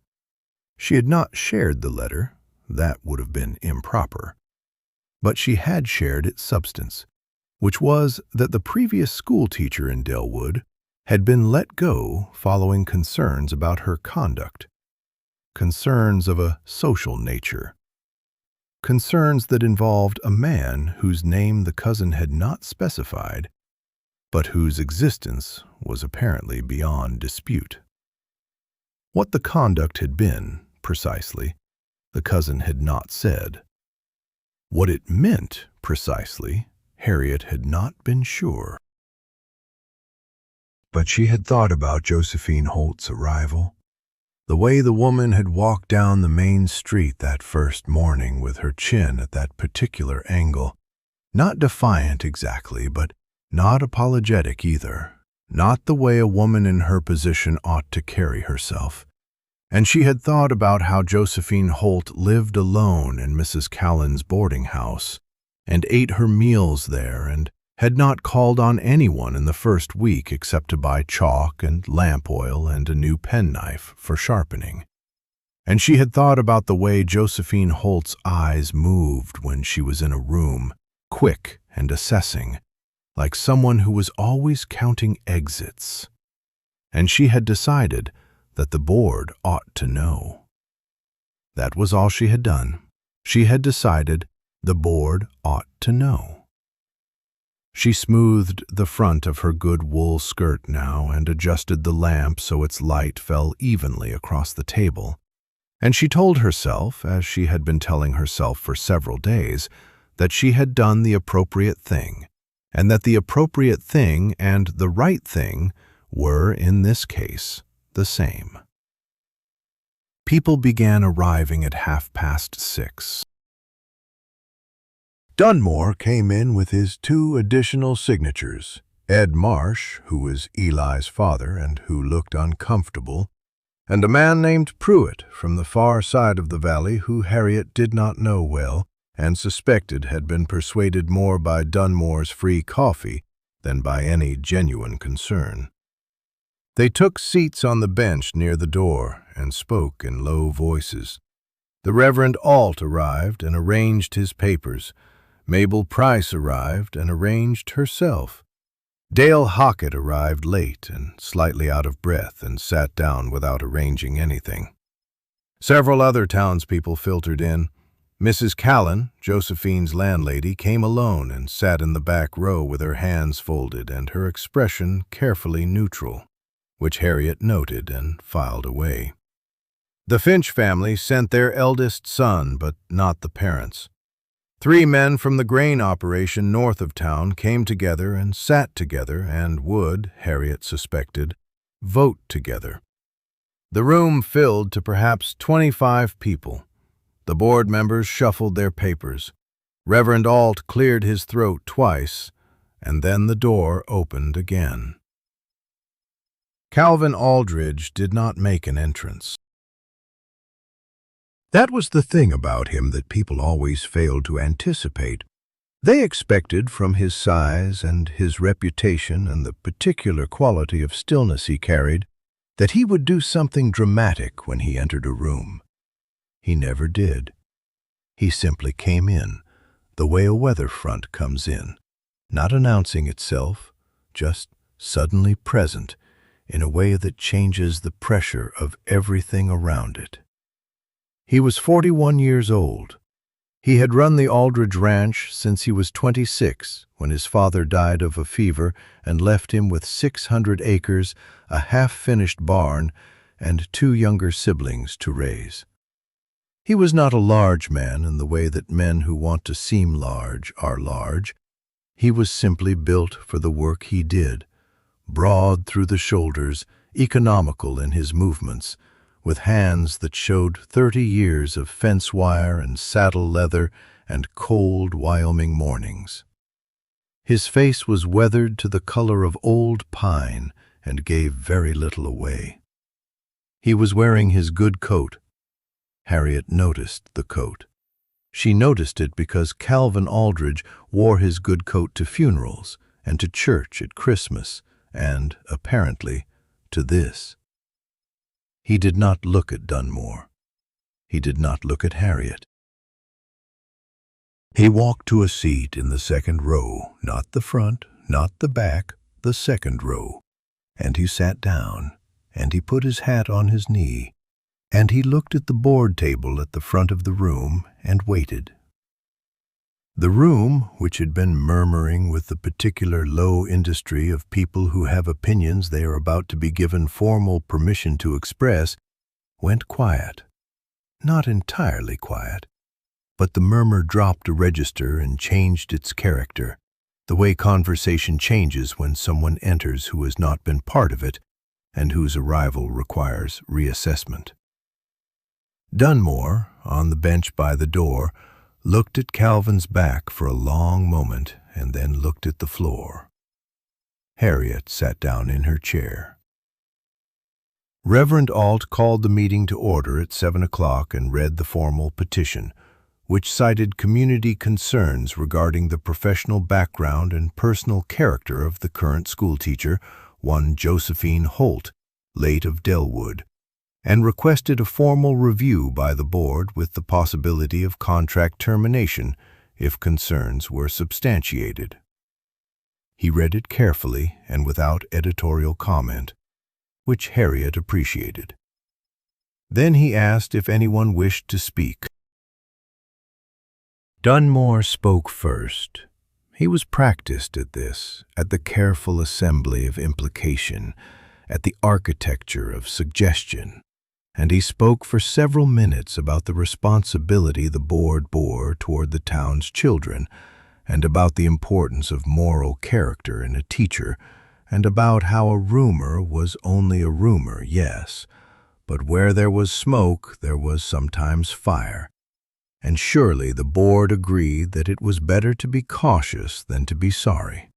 She had not shared the letter, that would have been improper, but she had shared its substance, which was that the previous school teacher in Delwood, had been let go following concerns about her conduct, concerns of a social nature, concerns that involved a man whose name the cousin had not specified, but whose existence was apparently beyond dispute. What the conduct had been, precisely, the cousin had not said. What it meant, precisely, Harriet had not been sure. But she had thought about Josephine Holt's arrival. The way the woman had walked down the main street that first morning with her chin at that particular angle. Not defiant exactly, but not apologetic either. Not the way a woman in her position ought to carry herself. And she had thought about how Josephine Holt lived alone in Mrs. Callan's boarding house, and ate her meals there, and had not called on anyone in the first week except to buy chalk and lamp oil and a new penknife for sharpening. And she had thought about the way Josephine Holt's eyes moved when she was in a room, quick and assessing, like someone who was always counting exits. And she had decided that the board ought to know. That was all she had done. She had decided the board ought to know. She smoothed the front of her good wool skirt now and adjusted the lamp so its light fell evenly across the table. And she told herself, as she had been telling herself for several days, that she had done the appropriate thing, and that the appropriate thing and the right thing were, in this case, the same. People began arriving at 6:30. Dunmore came in with his 2 additional signatures. Ed Marsh, who was Eli's father and who looked uncomfortable, and a man named Pruitt from the far side of the valley who Harriet did not know well and suspected had been persuaded more by Dunmore's free coffee than by any genuine concern. They took seats on the bench near the door and spoke in low voices. The Reverend Alt arrived and arranged his papers. Mabel Price arrived and arranged herself. Dale Hockett arrived late and slightly out of breath and sat down without arranging anything. Several other townspeople filtered in. Mrs. Callan, Josephine's landlady, came alone and sat in the back row with her hands folded and her expression carefully neutral, which Harriet noted and filed away. The Finch family sent their eldest son, but not the parents. 3 men from the grain operation north of town came together and sat together and would, Harriet suspected, vote together. The room filled to perhaps 25 people. The board members shuffled their papers. Reverend Alt cleared his throat twice, and then the door opened again. Calvin Aldridge did not make an entrance. That was the thing about him that people always failed to anticipate. They expected from his size and his reputation and the particular quality of stillness he carried that he would do something dramatic when he entered a room. He never did. He simply came in, the way a weather front comes in, not announcing itself, just suddenly present in a way that changes the pressure of everything around it. He was 41 years old. He had run the Aldridge Ranch since he was 26, when his father died of a fever and left him with 600 acres, a half-finished barn, and 2 younger siblings to raise. He was not a large man in the way that men who want to seem large are large. He was simply built for the work he did, broad through the shoulders, economical in his movements, with hands that showed 30 years of fence wire and saddle leather and cold Wyoming mornings. His face was weathered to the color of old pine and gave very little away. He was wearing his good coat. Harriet noticed the coat. She noticed it because Calvin Aldridge wore his good coat to funerals and to church at Christmas and, apparently, to this. He did not look at Dunmore. He did not look at Harriet. He walked to a seat in the second row, not the front, not the back, the second row. And he sat down, and he put his hat on his knee, and he looked at the board table at the front of the room and waited. The room, which had been murmuring with the particular low industry of people who have opinions they are about to be given formal permission to express, went quiet. Not entirely quiet, but the murmur dropped a register and changed its character, the way conversation changes when someone enters who has not been part of it and whose arrival requires reassessment. Dunmore, on the bench by the door, looked at Calvin's back for a long moment and then looked at the floor. Harriet sat down in her chair. Reverend Alt called the meeting to order at 7 o'clock and read the formal petition, which cited community concerns regarding the professional background and personal character of the current schoolteacher, one Josephine Holt, late of Delwood, and requested a formal review by the board with the possibility of contract termination if concerns were substantiated. He read it carefully and without editorial comment, which Harriet appreciated. Then he asked if anyone wished to speak. Dunmore spoke first. He was practiced at this, at the careful assembly of implication, at the architecture of suggestion, and he spoke for several minutes about the responsibility the board bore toward the town's children, and about the importance of moral character in a teacher, and about how a rumor was only a rumor, yes, but where there was smoke there was sometimes fire, and surely the board agreed that it was better to be cautious than to be sorry.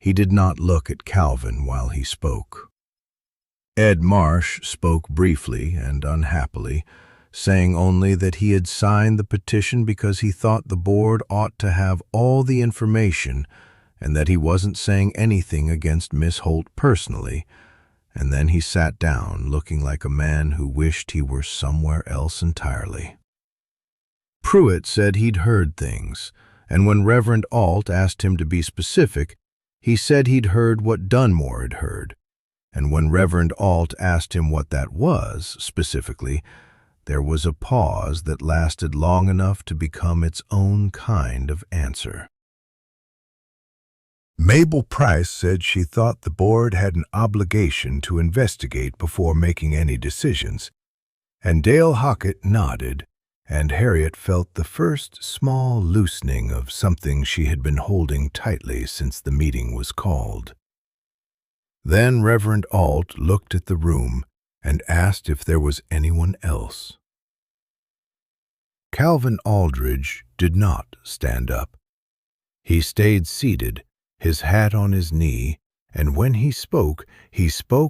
He did not look at Calvin while he spoke. Ed Marsh spoke briefly and unhappily, saying only that he had signed the petition because he thought the board ought to have all the information and that he wasn't saying anything against Miss Holt personally, and then he sat down looking like a man who wished he were somewhere else entirely. Pruitt said he'd heard things, and when Reverend Alt asked him to be specific, he said he'd heard what Dunmore had heard, and when Reverend Alt asked him what that was, specifically, there was a pause that lasted long enough to become its own kind of answer. Mabel Price said she thought the board had an obligation to investigate before making any decisions, and Dale Hockett nodded, and Harriet felt the first small loosening of something she had been holding tightly since the meeting was called. Then Reverend Alt looked at the room and asked if there was anyone else. Calvin Aldridge did not stand up. He stayed seated, his hat on his knee, and when he spoke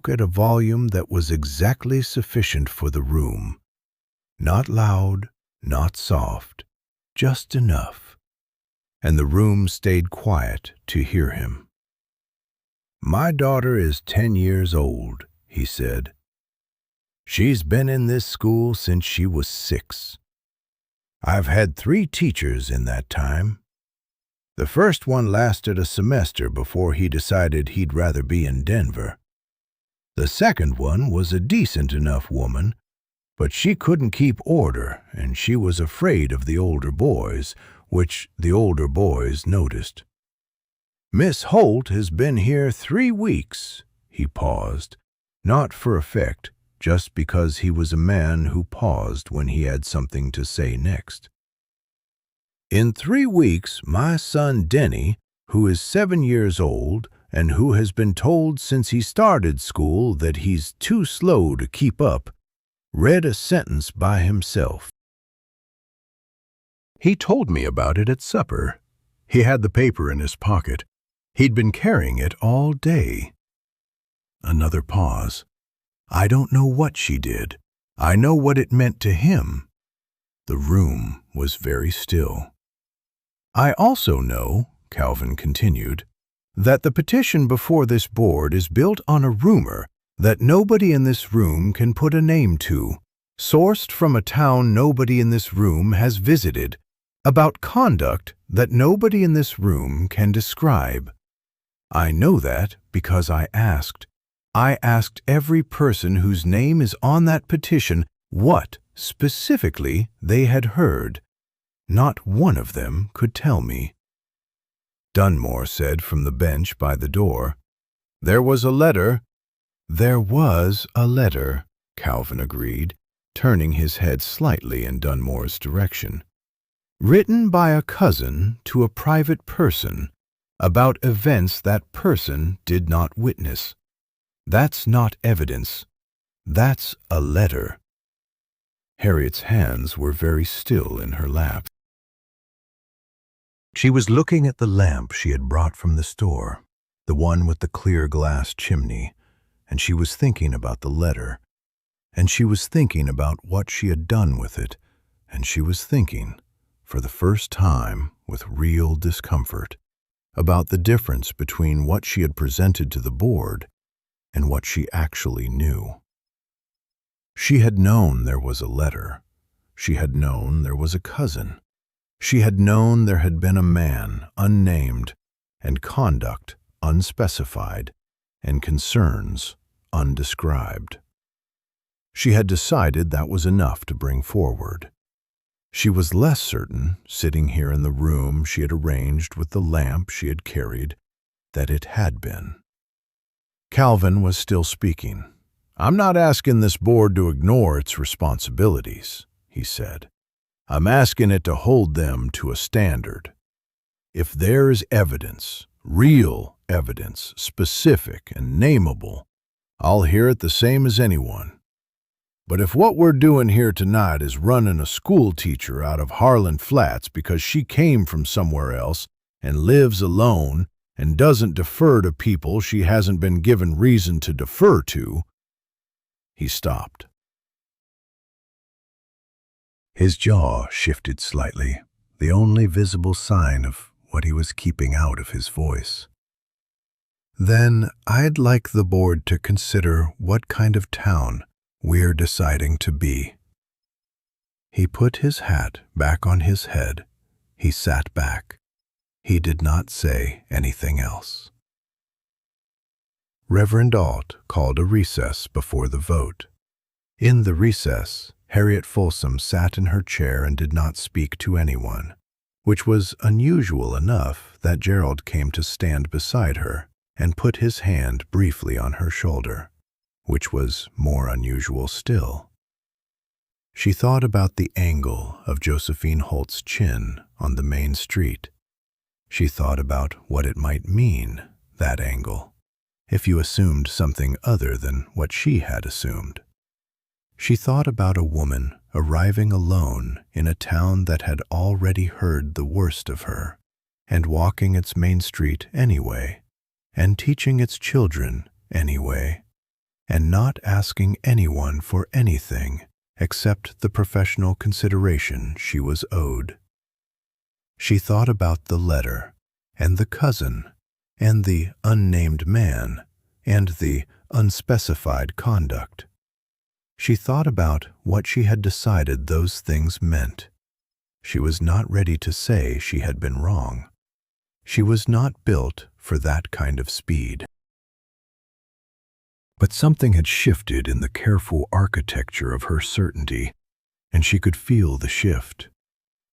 at a volume that was exactly sufficient for the room. Not loud, not soft, just enough. And the room stayed quiet to hear him. "My daughter is 10 years old," he said. "She's been in this school since she was 6. I've had 3 teachers in that time. The first one lasted a semester before he decided he'd rather be in Denver. The second one was a decent enough woman, but she couldn't keep order, and she was afraid of the older boys, which the older boys noticed. Miss Holt has been here 3 weeks." He paused, not for effect, just because he was a man who paused when he had something to say next. "In 3 weeks, my son Denny, who is 7 years old and who has been told since he started school that he's too slow to keep up, read a sentence by himself. He told me about it at supper. He had the paper in his pocket. He'd been carrying it all day." Another pause. "I don't know what she did. I know what it meant to him." The room was very still. "I also know," Calvin continued, "that the petition before this board is built on a rumor that nobody in this room can put a name to, sourced from a town nobody in this room has visited, about conduct that nobody in this room can describe. I know that because I asked. I asked every person whose name is on that petition what, specifically, they had heard. Not one of them could tell me. Dunmore said from the bench by the door, "There was a letter." "There was a letter," Calvin agreed, turning his head slightly in Dunmore's direction. "Written by a cousin to a private person about events that person did not witness. That's not evidence. That's a letter." Harriet's hands were very still in her lap. She was looking at the lamp she had brought from the store, the one with the clear glass chimney, and she was thinking about the letter, and she was thinking about what she had done with it, and she was thinking, for the first time with real discomfort, about the difference between what she had presented to the board and what she actually knew. She had known there was a letter. She had known there was a cousin. She had known there had been a man, unnamed, and conduct unspecified, and concerns undescribed. She had decided that was enough to bring forward. She was less certain, sitting here in the room she had arranged with the lamp she had carried, that it had been. Calvin was still speaking. "I'm not asking this board to ignore its responsibilities," he said. "I'm asking it to hold them to a standard. If there is evidence, real evidence, specific and nameable, I'll hear it the same as anyone. But if what we're doing here tonight is running a school teacher out of Harlan Flats because she came from somewhere else and lives alone and doesn't defer to people she hasn't been given reason to defer to," he stopped. His jaw shifted slightly, the only visible sign of what he was keeping out of his voice. "Then I'd like the board to consider what kind of town we're deciding to be." He put his hat back on his head. He sat back. He did not say anything else. Reverend Ault called a recess before the vote. In the recess, Harriet Folsom sat in her chair and did not speak to anyone, which was unusual enough that Gerald came to stand beside her and put his hand briefly on her shoulder, which was more unusual still. She thought about the angle of Josephine Holt's chin on the main street. She thought about what it might mean, that angle, if you assumed something other than what she had assumed. She thought about a woman arriving alone in a town that had already heard the worst of her, and walking its main street anyway, and teaching its children anyway, and not asking anyone for anything except the professional consideration she was owed. She thought about the letter, and the cousin, and the unnamed man, and the unspecified conduct. She thought about what she had decided those things meant. She was not ready to say she had been wrong. She was not built for that kind of speed. But something had shifted in the careful architecture of her certainty, and she could feel the shift,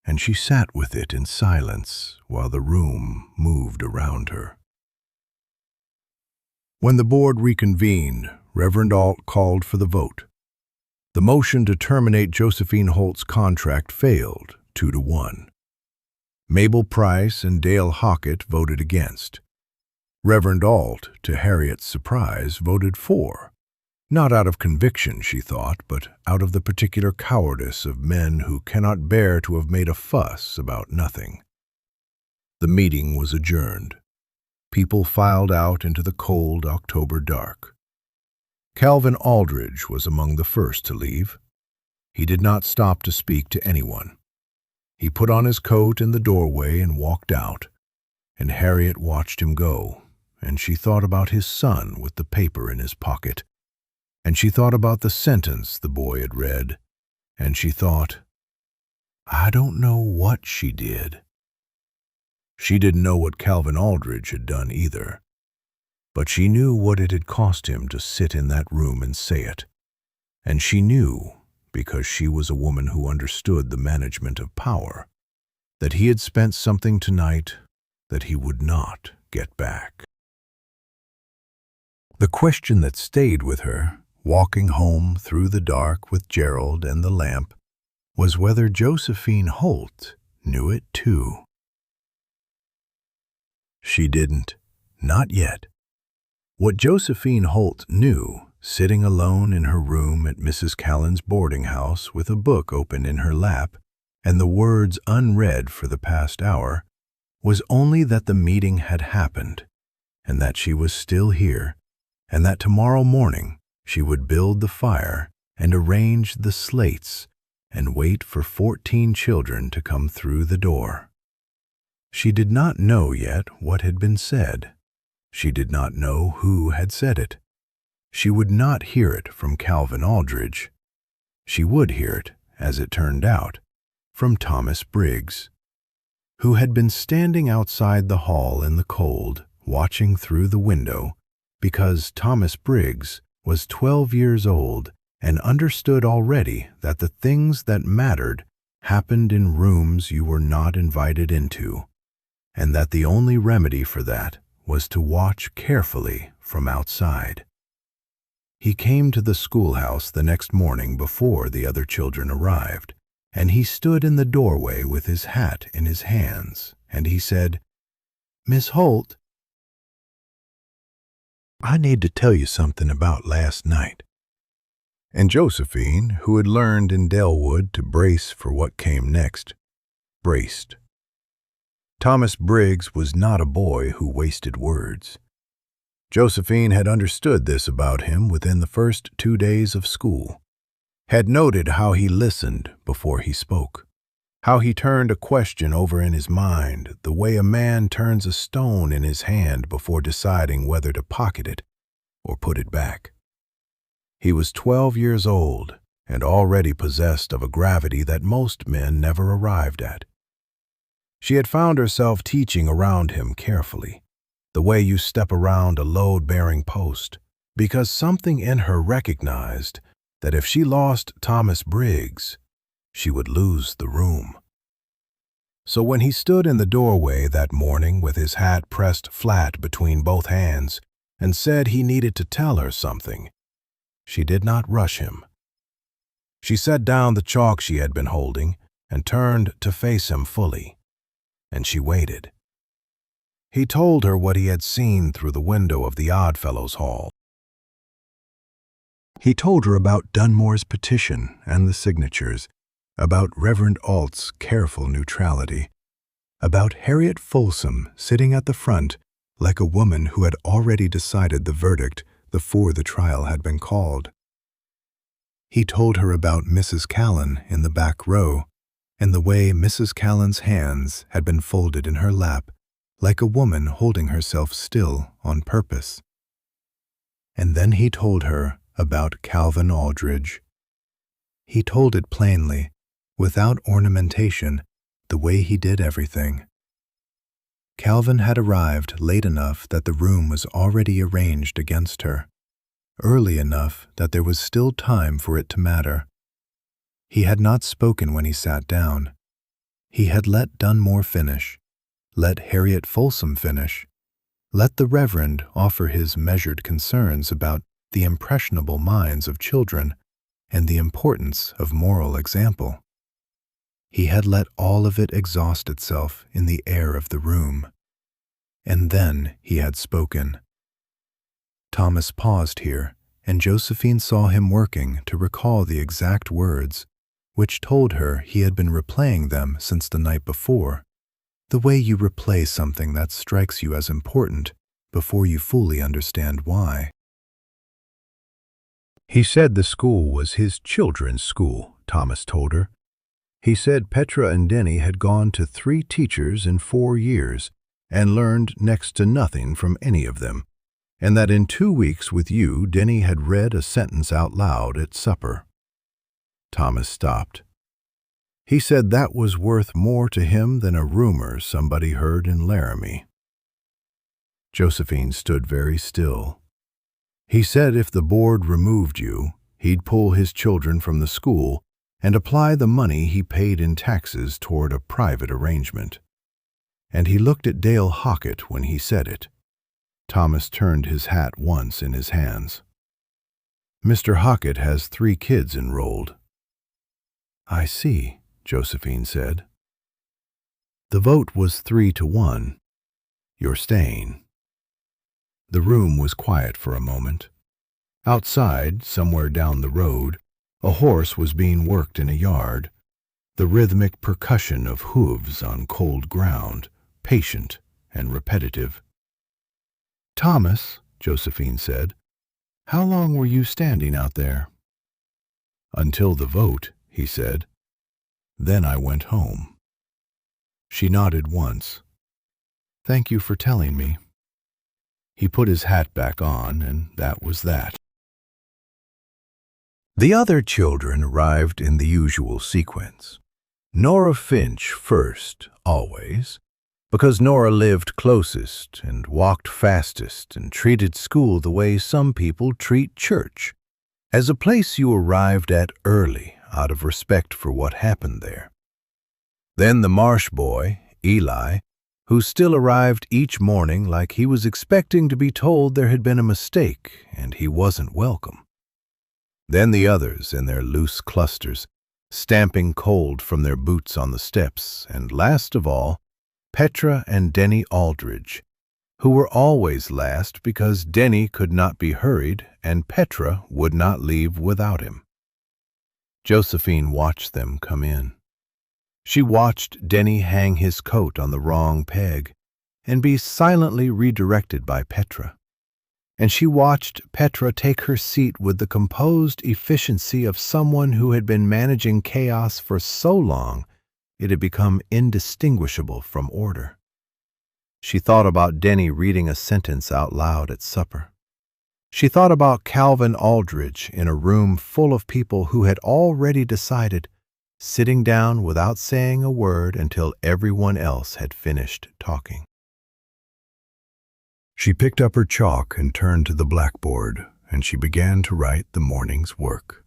and she sat with it in silence while the room moved around her. When the board reconvened, Reverend Ault called for the vote. The motion to terminate Josephine Holt's contract failed 2-1. Mabel Price and Dale Hockett voted against. Reverend Ault, to Harriet's surprise, voted for, not out of conviction, she thought, but out of the particular cowardice of men who cannot bear to have made a fuss about nothing. The meeting was adjourned. People filed out into the cold October dark. Calvin Aldridge was among the first to leave. He did not stop to speak to anyone. He put on his coat in the doorway and walked out, and Harriet watched him go, and she thought about his son with the paper in his pocket, and she thought about the sentence the boy had read, and she thought, I don't know what she did. She didn't know what Calvin Aldridge had done either. But she knew what it had cost him to sit in that room and say it. And she knew, because she was a woman who understood the management of power, that he had spent something tonight that he would not get back. The question that stayed with her, walking home through the dark with Gerald and the lamp, was whether Josephine Holt knew it too. She didn't, not yet. What Josephine Holt knew, sitting alone in her room at Mrs. Callan's boarding house with a book open in her lap and the words unread for the past hour, was only that the meeting had happened, and that she was still here, and that tomorrow morning she would build the fire and arrange the slates and wait for 14 children to come through the door. She did not know yet what had been said. She did not know who had said it. She would not hear it from Calvin Aldridge. She would hear it, as it turned out, from Thomas Briggs, who had been standing outside the hall in the cold, watching through the window, because Thomas Briggs was 12 years old and understood already that the things that mattered happened in rooms you were not invited into, and that the only remedy for that was to watch carefully from outside. He came to the schoolhouse the next morning before the other children arrived, and he stood in the doorway with his hat in his hands, and he said, "Miss Holt, I need to tell you something about last night." And Josephine, who had learned in Delwood to brace for what came next, braced. Thomas Briggs was not a boy who wasted words. Josephine had understood this about him within the first 2 days of school, had noted how he listened before he spoke, how he turned a question over in his mind the way a man turns a stone in his hand before deciding whether to pocket it or put it back. He was 12 years old and already possessed of a gravity that most men never arrived at. She had found herself teaching around him carefully, the way you step around a load-bearing post, because something in her recognized that if she lost Thomas Briggs, she would lose the room. So when he stood in the doorway that morning with his hat pressed flat between both hands and said he needed to tell her something, she did not rush him. She set down the chalk she had been holding and turned to face him fully, and she waited. He told her what he had seen through the window of the Oddfellows' Hall. He told her about Dunmore's petition and the signatures, about Reverend Alt's careful neutrality, about Harriet Folsom sitting at the front like a woman who had already decided the verdict before the trial had been called. He told her about Mrs. Callan in the back row, and the way Mrs. Callan's hands had been folded in her lap, like a woman holding herself still on purpose. And then he told her about Calvin Aldridge. He told it plainly, without ornamentation, the way he did everything. Calvin had arrived late enough that the room was already arranged against her, early enough that there was still time for it to matter. He had not spoken when he sat down. He had let Dunmore finish, let Harriet Folsom finish, let the Reverend offer his measured concerns about the impressionable minds of children and the importance of moral example. He had let all of it exhaust itself in the air of the room. And then he had spoken. Thomas paused here, and Josephine saw him working to recall the exact words, which told her he had been replaying them since the night before, the way you replay something that strikes you as important before you fully understand why. He said the school was his children's school, Thomas told her. He said Petra and Denny had gone to 3 teachers in 4 years and learned next to nothing from any of them, and that in 2 weeks with you, Denny had read a sentence out loud at supper. Thomas stopped. He said that was worth more to him than a rumor somebody heard in Laramie. Josephine stood very still. He said if the board removed you, he'd pull his children from the school and apply the money he paid in taxes toward a private arrangement. And he looked at Dale Hockett when he said it. Thomas turned his hat once in his hands. Mr. Hockett has 3 kids enrolled. I see, Josephine said. The vote was 3-1. You're staying. The room was quiet for a moment. Outside, somewhere down the road, a horse was being worked in a yard, the rhythmic percussion of hooves on cold ground, patient and repetitive. Thomas, Josephine said, how long were you standing out there? Until the vote, he said. Then I went home. She nodded once. Thank you for telling me. He put his hat back on, and that was that. The other children arrived in the usual sequence. Nora Finch first, always, because Nora lived closest and walked fastest and treated school the way some people treat church, as a place you arrived at early out of respect for what happened there. Then the Marsh boy, Eli, who still arrived each morning like he was expecting to be told there had been a mistake and he wasn't welcome. Then the others in their loose clusters, stamping cold from their boots on the steps, and last of all, Petra and Denny Aldridge, who were always last because Denny could not be hurried and Petra would not leave without him. Josephine watched them come in. She watched Denny hang his coat on the wrong peg and be silently redirected by Petra. And she watched Petra take her seat with the composed efficiency of someone who had been managing chaos for so long it had become indistinguishable from order. She thought about Denny reading a sentence out loud at supper. She thought about Calvin Aldridge in a room full of people who had already decided, sitting down without saying a word until everyone else had finished talking. She picked up her chalk and turned to the blackboard, and she began to write the morning's work.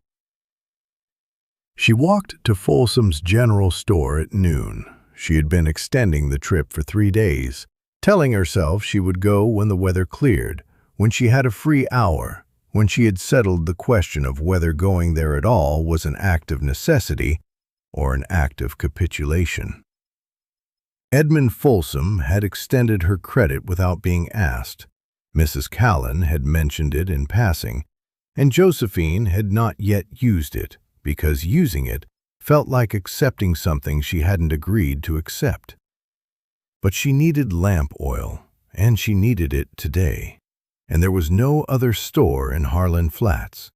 She walked to Folsom's General Store at noon. She had been extending the trip for 3 days, telling herself she would go when the weather cleared, when she had a free hour, when she had settled the question of whether going there at all was an act of necessity or an act of capitulation. Edmund Folsom had extended her credit without being asked. Mrs. Callan had mentioned it in passing, and Josephine had not yet used it, because using it felt like accepting something she hadn't agreed to accept. But she needed lamp oil, and she needed it today, and there was no other store in Harlan Flats,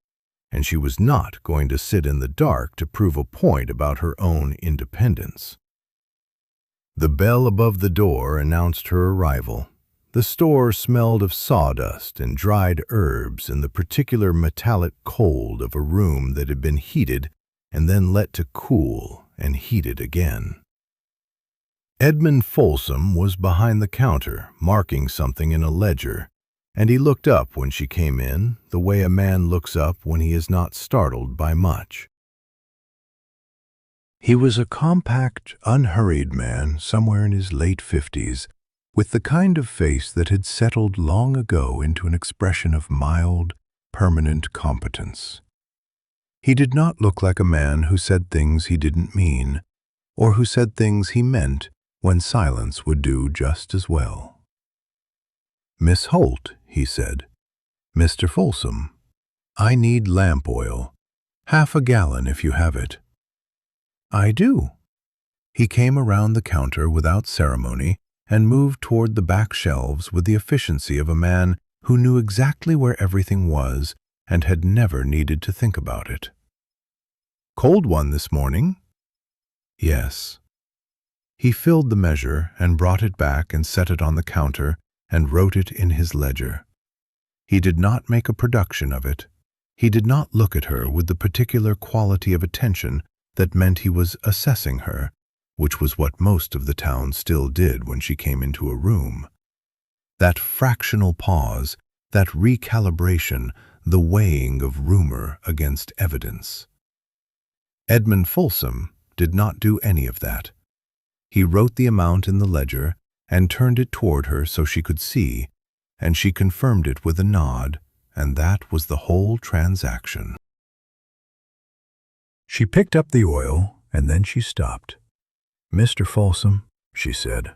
and she was not going to sit in the dark to prove a point about her own independence. The bell above the door announced her arrival. The store smelled of sawdust and dried herbs and the particular metallic cold of a room that had been heated and then let to cool and heated again. Edmund Folsom was behind the counter, marking something in a ledger, and he looked up when she came in, the way a man looks up when he is not startled by much. He was a compact, unhurried man somewhere in his late 50s, with the kind of face that had settled long ago into an expression of mild, permanent competence. He did not look like a man who said things he didn't mean, or who said things he meant when silence would do just as well. "Miss Holt," he said. "Mr. Folsom, I need lamp oil. 1/2 gallon if you have it." "I do." He came around the counter without ceremony and moved toward the back shelves with the efficiency of a man who knew exactly where everything was and had never needed to think about it. "Cold one this morning?" "Yes." He filled the measure and brought it back and set it on the counter and wrote it in his ledger. He did not make a production of it. He did not look at her with the particular quality of attention that meant he was assessing her, which was what most of the town still did when she came into a room. That fractional pause, that recalibration, the weighing of rumor against evidence. Edmund Folsom did not do any of that. He wrote the amount in the ledger and turned it toward her so she could see, and she confirmed it with a nod, and that was the whole transaction. She picked up the oil, and then she stopped. "Mr. Folsom," she said,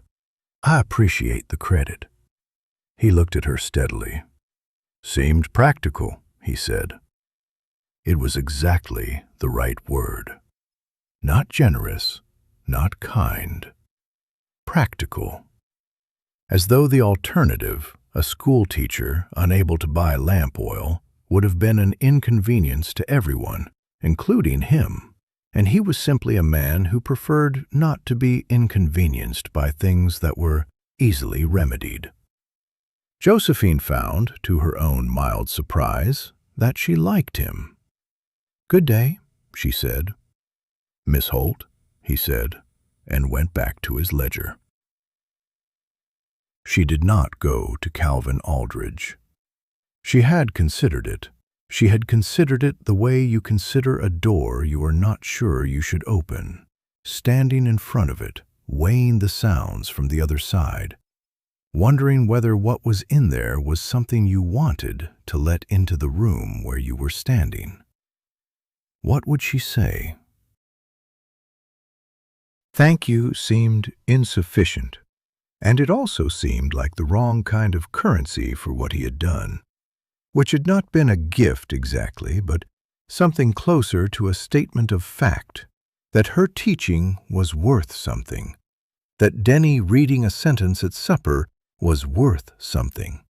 "I appreciate the credit." He looked at her steadily. "Seemed practical," he said. It was exactly the right word. Not generous, not kind. Practical. As though the alternative, a school teacher unable to buy lamp oil, would have been an inconvenience to everyone, including him, and he was simply a man who preferred not to be inconvenienced by things that were easily remedied. Josephine found, to her own mild surprise, that she liked him. "Good day," she said. "Miss Holt," he said, and went back to his ledger. She did not go to Calvin Aldridge. She had considered it. She had considered it the way you consider a door you are not sure you should open, standing in front of it, weighing the sounds from the other side, wondering whether what was in there was something you wanted to let into the room where you were standing. What would she say? Thank you seemed insufficient, and it also seemed like the wrong kind of currency for what he had done, which had not been a gift exactly, but something closer to a statement of fact, that her teaching was worth something, that Denny reading a sentence at supper was worth something,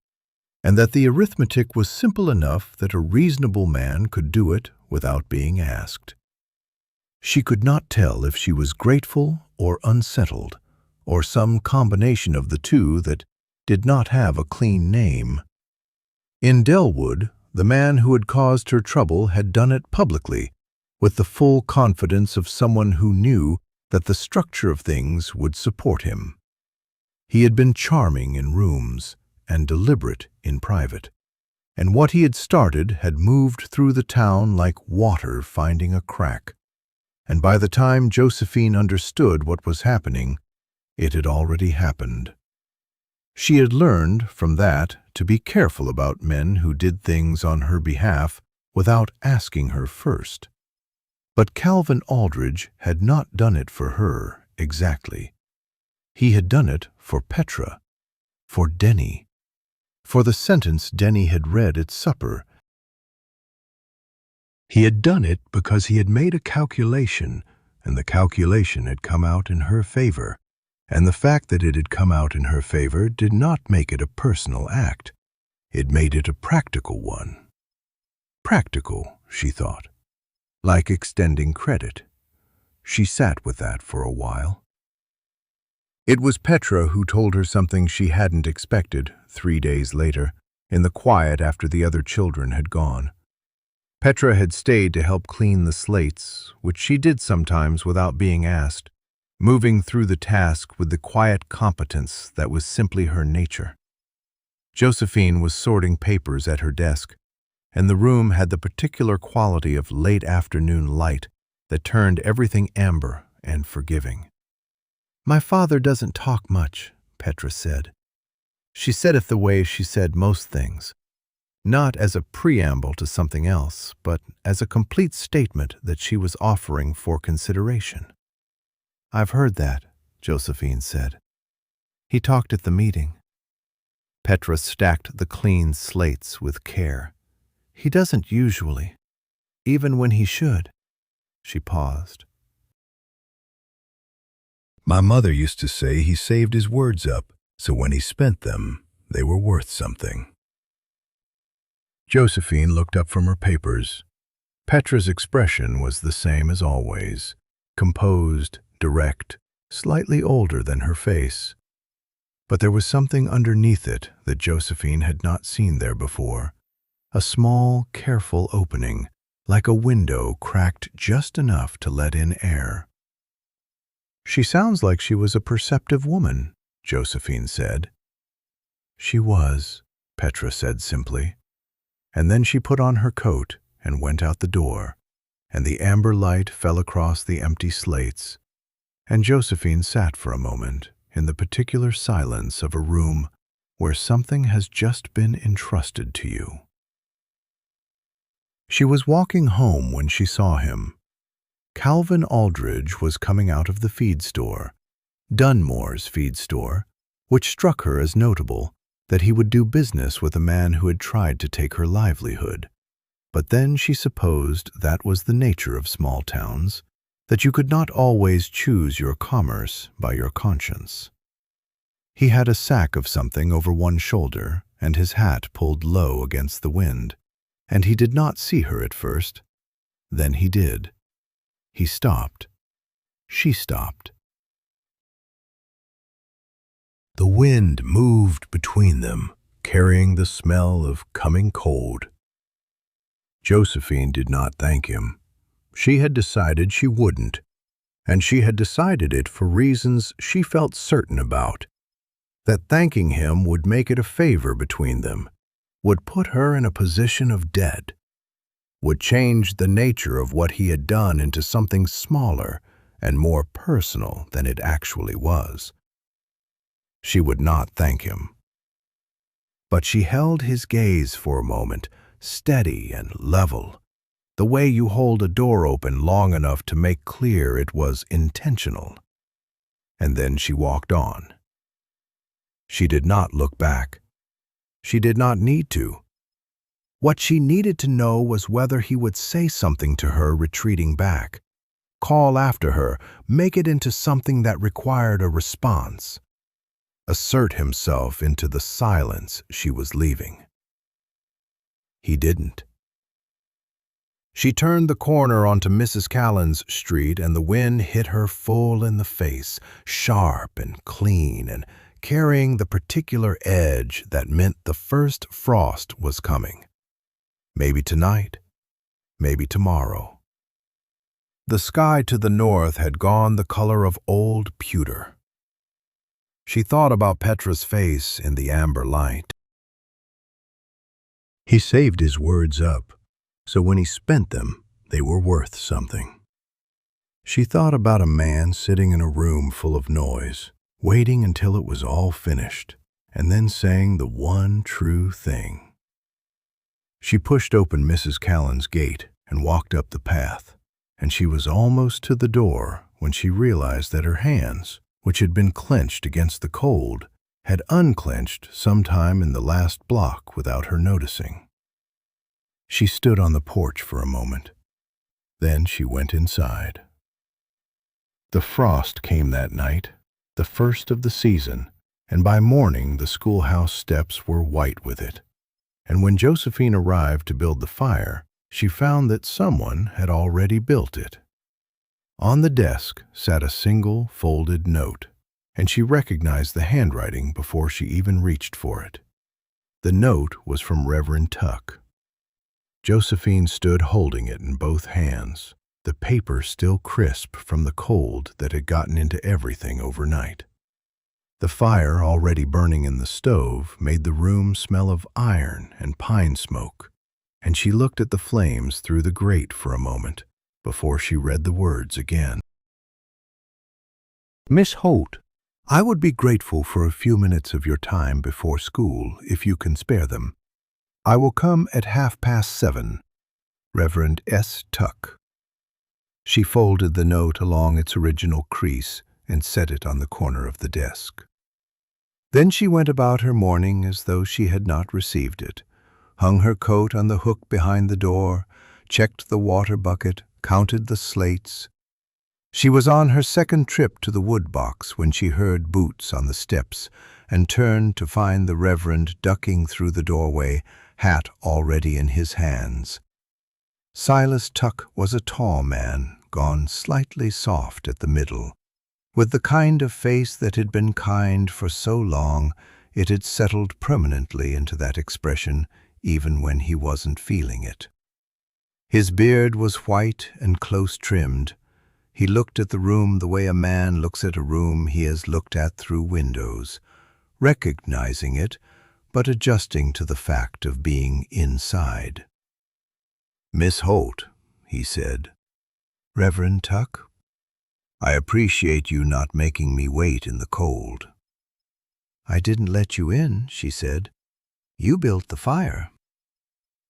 and that the arithmetic was simple enough that a reasonable man could do it without being asked. She could not tell if she was grateful or unsettled, or some combination of the two that did not have a clean name. In Delwood, the man who had caused her trouble had done it publicly, with the full confidence of someone who knew that the structure of things would support him. He had been charming in rooms and deliberate in private, and what he had started had moved through the town like water finding a crack. And by the time Josephine understood what was happening, it had already happened. She had learned from that to be careful about men who did things on her behalf without asking her first. But Calvin Aldridge had not done it for her exactly. He had done it for Petra, for Denny, for the sentence Denny had read at supper. He had done it because he had made a calculation, and the calculation had come out in her favor, and the fact that it had come out in her favor did not make it a personal act. It made it a practical one. Practical, she thought, like extending credit. She sat with that for a while. It was Petra who told her something she hadn't expected 3 days later, in the quiet after the other children had gone. Petra had stayed to help clean the slates, which she did sometimes without being asked, moving through the task with the quiet competence that was simply her nature. Josephine was sorting papers at her desk, and the room had the particular quality of late afternoon light that turned everything amber and forgiving. "My father doesn't talk much," Petra said. She said it the way she said most things, not as a preamble to something else, but as a complete statement that she was offering for consideration. "I've heard that," Josephine said. "He talked at the meeting." Petra stacked the clean slates with care. "He doesn't usually, even when he should." She paused. "My mother used to say he saved his words up, so when he spent them, they were worth something." Josephine looked up from her papers. Petra's expression was the same as always, composed, direct, slightly older than her face. But there was something underneath it that Josephine had not seen there before, a small, careful opening, like a window cracked just enough to let in air. "She sounds like she was a perceptive woman," Josephine said. She was, Petra said simply. And then she put on her coat and went out the door, and the amber light fell across the empty slates, and Josephine sat for a moment in the particular silence of a room where something has just been entrusted to you. She was walking home when she saw him. Calvin Aldridge was coming out of the feed store, Dunmore's feed store, which struck her as notable, that he would do business with a man who had tried to take her livelihood. But then she supposed that was the nature of small towns, that you could not always choose your commerce by your conscience. He had a sack of something over one shoulder and his hat pulled low against the wind, and he did not see her at first. Then he did. He stopped. She stopped. The wind moved between them, carrying the smell of coming cold. Josephine did not thank him. She had decided she wouldn't, and she had decided it for reasons she felt certain about. That thanking him would make it a favor between them, would put her in a position of debt, would change the nature of what he had done into something smaller and more personal than it actually was. She would not thank him. But she held his gaze for a moment, steady and level, the way you hold a door open long enough to make clear it was intentional. And then she walked on. She did not look back. She did not need to. What she needed to know was whether he would say something to her retreating back, call after her, make it into something that required a response, assert himself into the silence she was leaving. He didn't. She turned the corner onto Mrs. Callan's street, and the wind hit her full in the face, sharp and clean, and carrying the particular edge that meant the first frost was coming. Maybe tonight, maybe tomorrow. The sky to the north had gone the color of old pewter. She thought about Petra's face in the amber light. He saved his words up, so when he spent them, they were worth something. She thought about a man sitting in a room full of noise, waiting until it was all finished, and then saying the one true thing. She pushed open Mrs. Callan's gate and walked up the path, and she was almost to the door when she realized that her hands, which had been clenched against the cold, had unclenched sometime in the last block without her noticing. She stood on the porch for a moment. Then she went inside. The frost came that night, the first of the season, and by morning the schoolhouse steps were white with it. And when Josephine arrived to build the fire, she found that someone had already built it. On the desk sat a single folded note, and she recognized the handwriting before she even reached for it. The note was from Reverend Tuck. Josephine stood holding it in both hands, the paper still crisp from the cold that had gotten into everything overnight. The fire already burning in the stove made the room smell of iron and pine smoke, and she looked at the flames through the grate for a moment before she read the words again. Miss Holt, I would be grateful for a few minutes of your time before school if you can spare them. I will come at 7:30. Reverend S. Tuck. She folded the note along its original crease and set it on the corner of the desk. Then she went about her morning as though she had not received it, hung her coat on the hook behind the door, checked the water bucket, counted the slates. She was on her second trip to the wood box when she heard boots on the steps and turned to find the Reverend ducking through the doorway, hat already in his hands. Silas Tuck was a tall man, gone slightly soft at the middle, with the kind of face that had been kind for so long it had settled permanently into that expression even when he wasn't feeling it. His beard was white and close-trimmed. He looked at the room the way a man looks at a room he has looked at through windows, recognizing it, but adjusting to the fact of being inside. "Miss Holt," he said. "Reverend Tuck, I appreciate you not making me wait in the cold." "I didn't let you in," she said. "You built the fire."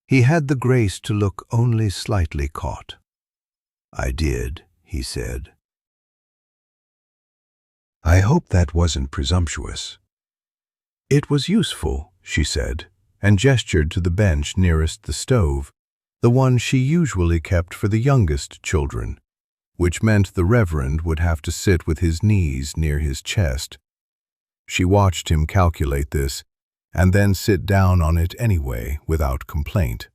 He had the grace to look only slightly caught. "I did," he said. "I hope that wasn't presumptuous." "It was useful," she said, and gestured to the bench nearest the stove, the one she usually kept for the youngest children, which meant the Reverend would have to sit with his knees near his chest. She watched him calculate this, and then sit down on it anyway without complaint.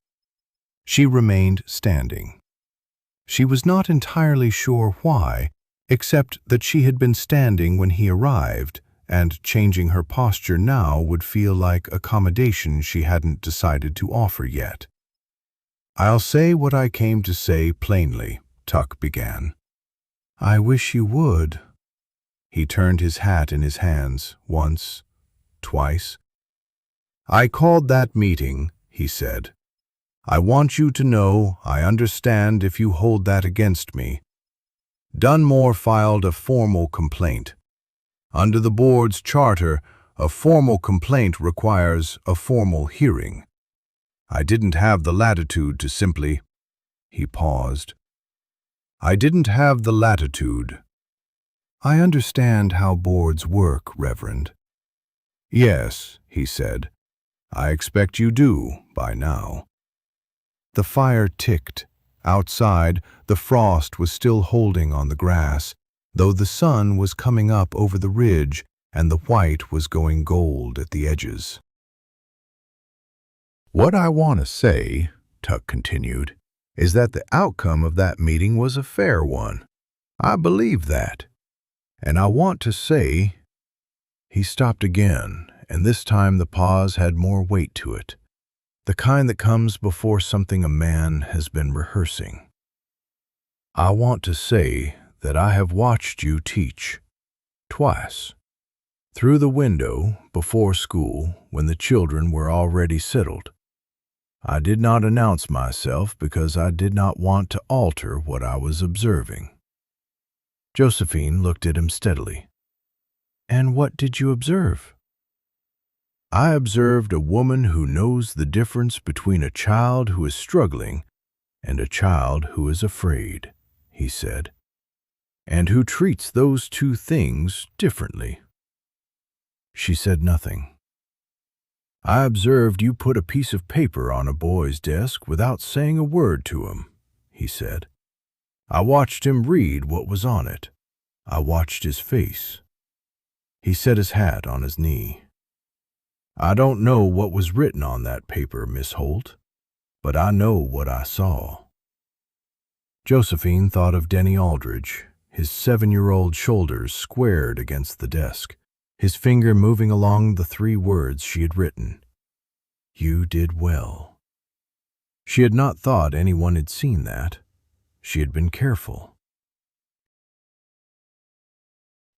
She remained standing. She was not entirely sure why, except that she had been standing when he arrived, and changing her posture now would feel like accommodation she hadn't decided to offer yet. "I'll say what I came to say plainly," Tuck began. "I wish you would." He turned his hat in his hands, once, twice. "I called that meeting," he said. "I want you to know I understand if you hold that against me. Dunmore filed a formal complaint. Under the board's charter, a formal complaint requires a formal hearing. I didn't have the latitude to simply—" He paused. "I didn't have the latitude." "I understand how boards work, Reverend." "Yes," he said. "I expect you do by now." The fire ticked. Outside, the frost was still holding on the grass, though the sun was coming up over the ridge and the white was going gold at the edges. "What I want to say," Tuck continued, "is that the outcome of that meeting was a fair one. I believe that. And I want to say—" He stopped again, and this time the pause had more weight to it, the kind that comes before something a man has been rehearsing. "I want to say that I have watched you teach. Twice. Through the window, before school, when the children were already settled. I did not announce myself because I did not want to alter what I was observing." Josephine looked at him steadily. "And what did you observe?" "I observed a woman who knows the difference between a child who is struggling and a child who is afraid," he said, "and who treats those two things differently." She said nothing. "I observed you put a piece of paper on a boy's desk without saying a word to him," he said. "I watched him read what was on it. I watched his face." He set his hat on his knee. "I don't know what was written on that paper, Miss Holt, but I know what I saw." Josephine thought of Denny Aldridge, his 7-year-old shoulders squared against the desk, his finger moving along the 3 words she had written. "You did well." She had not thought anyone had seen that. She had been careful.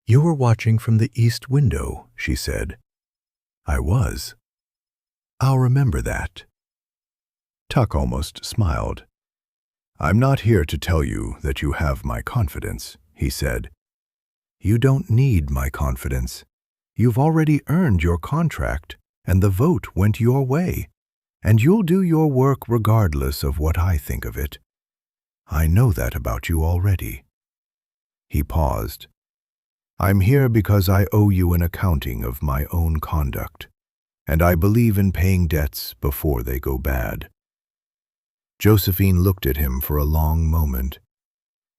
"You were watching from the east window," she said. "I was. I'll remember that." Tuck almost smiled. "I'm not here to tell you that you have my confidence," he said. "You don't need my confidence. You've already earned your contract, and the vote went your way, and you'll do your work regardless of what I think of it. I know that about you already." He paused. "I'm here because I owe you an accounting of my own conduct, and I believe in paying debts before they go bad." Josephine looked at him for a long moment.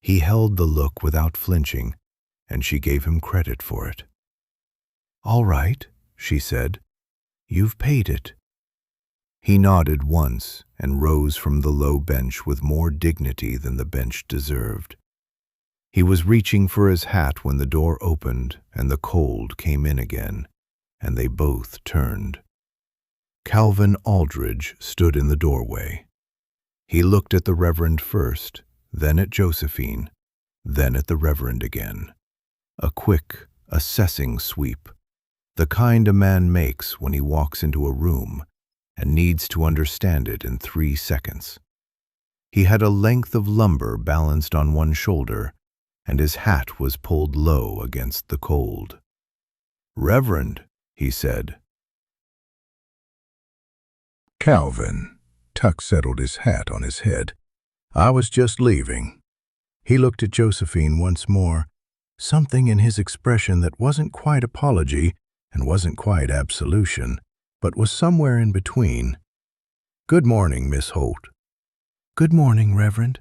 He held the look without flinching, and she gave him credit for it. "All right," she said. "You've paid it." He nodded once and rose from the low bench with more dignity than the bench deserved. He was reaching for his hat when the door opened and the cold came in again, and they both turned. Calvin Aldridge stood in the doorway. He looked at the Reverend first, then at Josephine, then at the Reverend again. A quick, assessing sweep. the kind a man makes when he walks into a room and needs to understand it in 3 seconds. He had a length of lumber balanced on one shoulder, and his hat was pulled low against the cold. "Reverend," he said. "Calvin." Tuck settled his hat on his head. "I was just leaving." He looked at Josephine once more, something in his expression that wasn't quite apology and wasn't quite absolution, but was somewhere in between. "Good morning, Miss Holt." "Good morning, Reverend."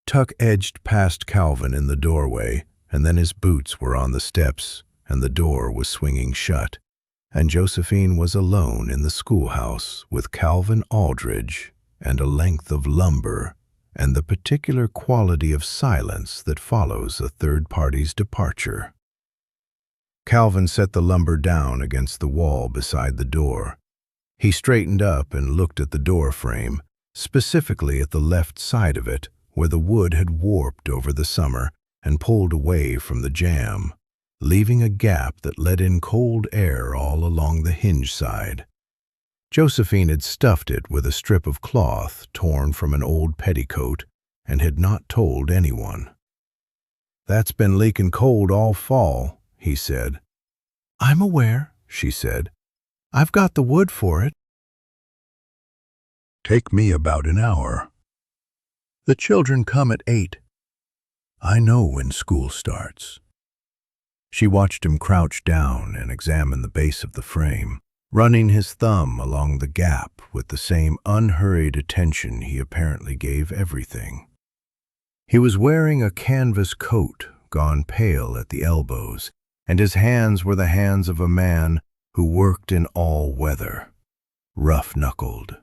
Tuck edged past Calvin in the doorway, and then his boots were on the steps, and the door was swinging shut, and Josephine was alone in the schoolhouse with Calvin Aldridge and a length of lumber and the particular quality of silence that follows a third party's departure. Calvin set the lumber down against the wall beside the door. He straightened up and looked at the door frame, specifically at the left side of it, where the wood had warped over the summer and pulled away from the jamb, leaving a gap that let in cold air all along the hinge side. Josephine had stuffed it with a strip of cloth torn from an old petticoat and had not told anyone. "That's been leaking cold all fall," he said. "I'm aware," she said. "I've got the wood for it." "Take me about an hour. The children come at 8. I know when school starts." She watched him crouch down and examine the base of the frame, running his thumb along the gap with the same unhurried attention he apparently gave everything. He was wearing a canvas coat, gone pale at the elbows, and his hands were the hands of a man who worked in all weather, rough-knuckled,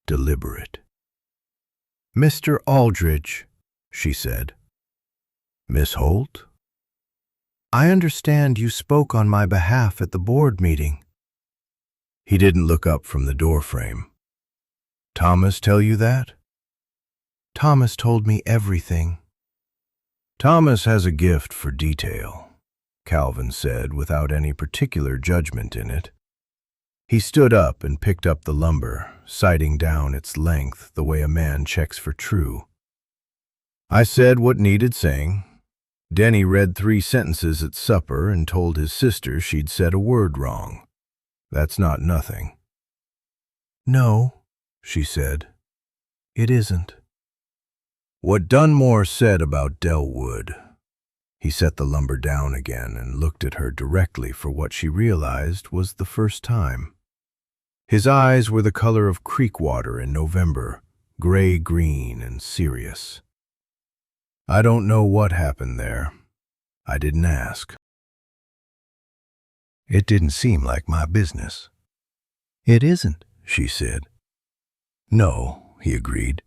deliberate. "Mr. Aldridge," she said. "Miss Holt?" "I understand you spoke on my behalf at the board meeting." He didn't look up from the doorframe. "Thomas tell you that?" "Thomas told me everything." "Thomas has a gift for detail," Calvin said without any particular judgment in it. He stood up and picked up the lumber, sighting down its length the way a man checks for true. "I said what needed saying. Denny read 3 sentences at supper and told his sister she'd said a word wrong. That's not nothing." "No," she said. "It isn't." "What Dunmore said about Delwood." He set the lumber down again and looked at her directly for what she realized was the first time. His eyes were the color of creek water in November, gray-green and serious. "I don't know what happened there. I didn't ask." "It didn't seem like my business." "It isn't," she said. "No," he agreed.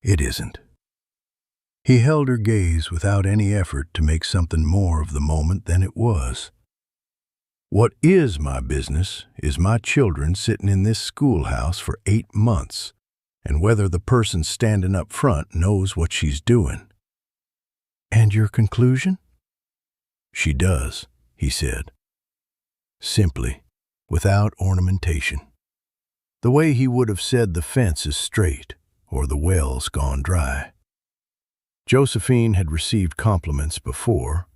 "It isn't." He held her gaze without any effort to make something more of the moment than it was. "What is my business is my children sitting in this schoolhouse for 8 months, and whether the person standing up front knows what she's doing." "And your conclusion?" "She does," he said. Simply, without ornamentation. The way he would have said the fence is straight or the well's gone dry. Josephine had received compliments before.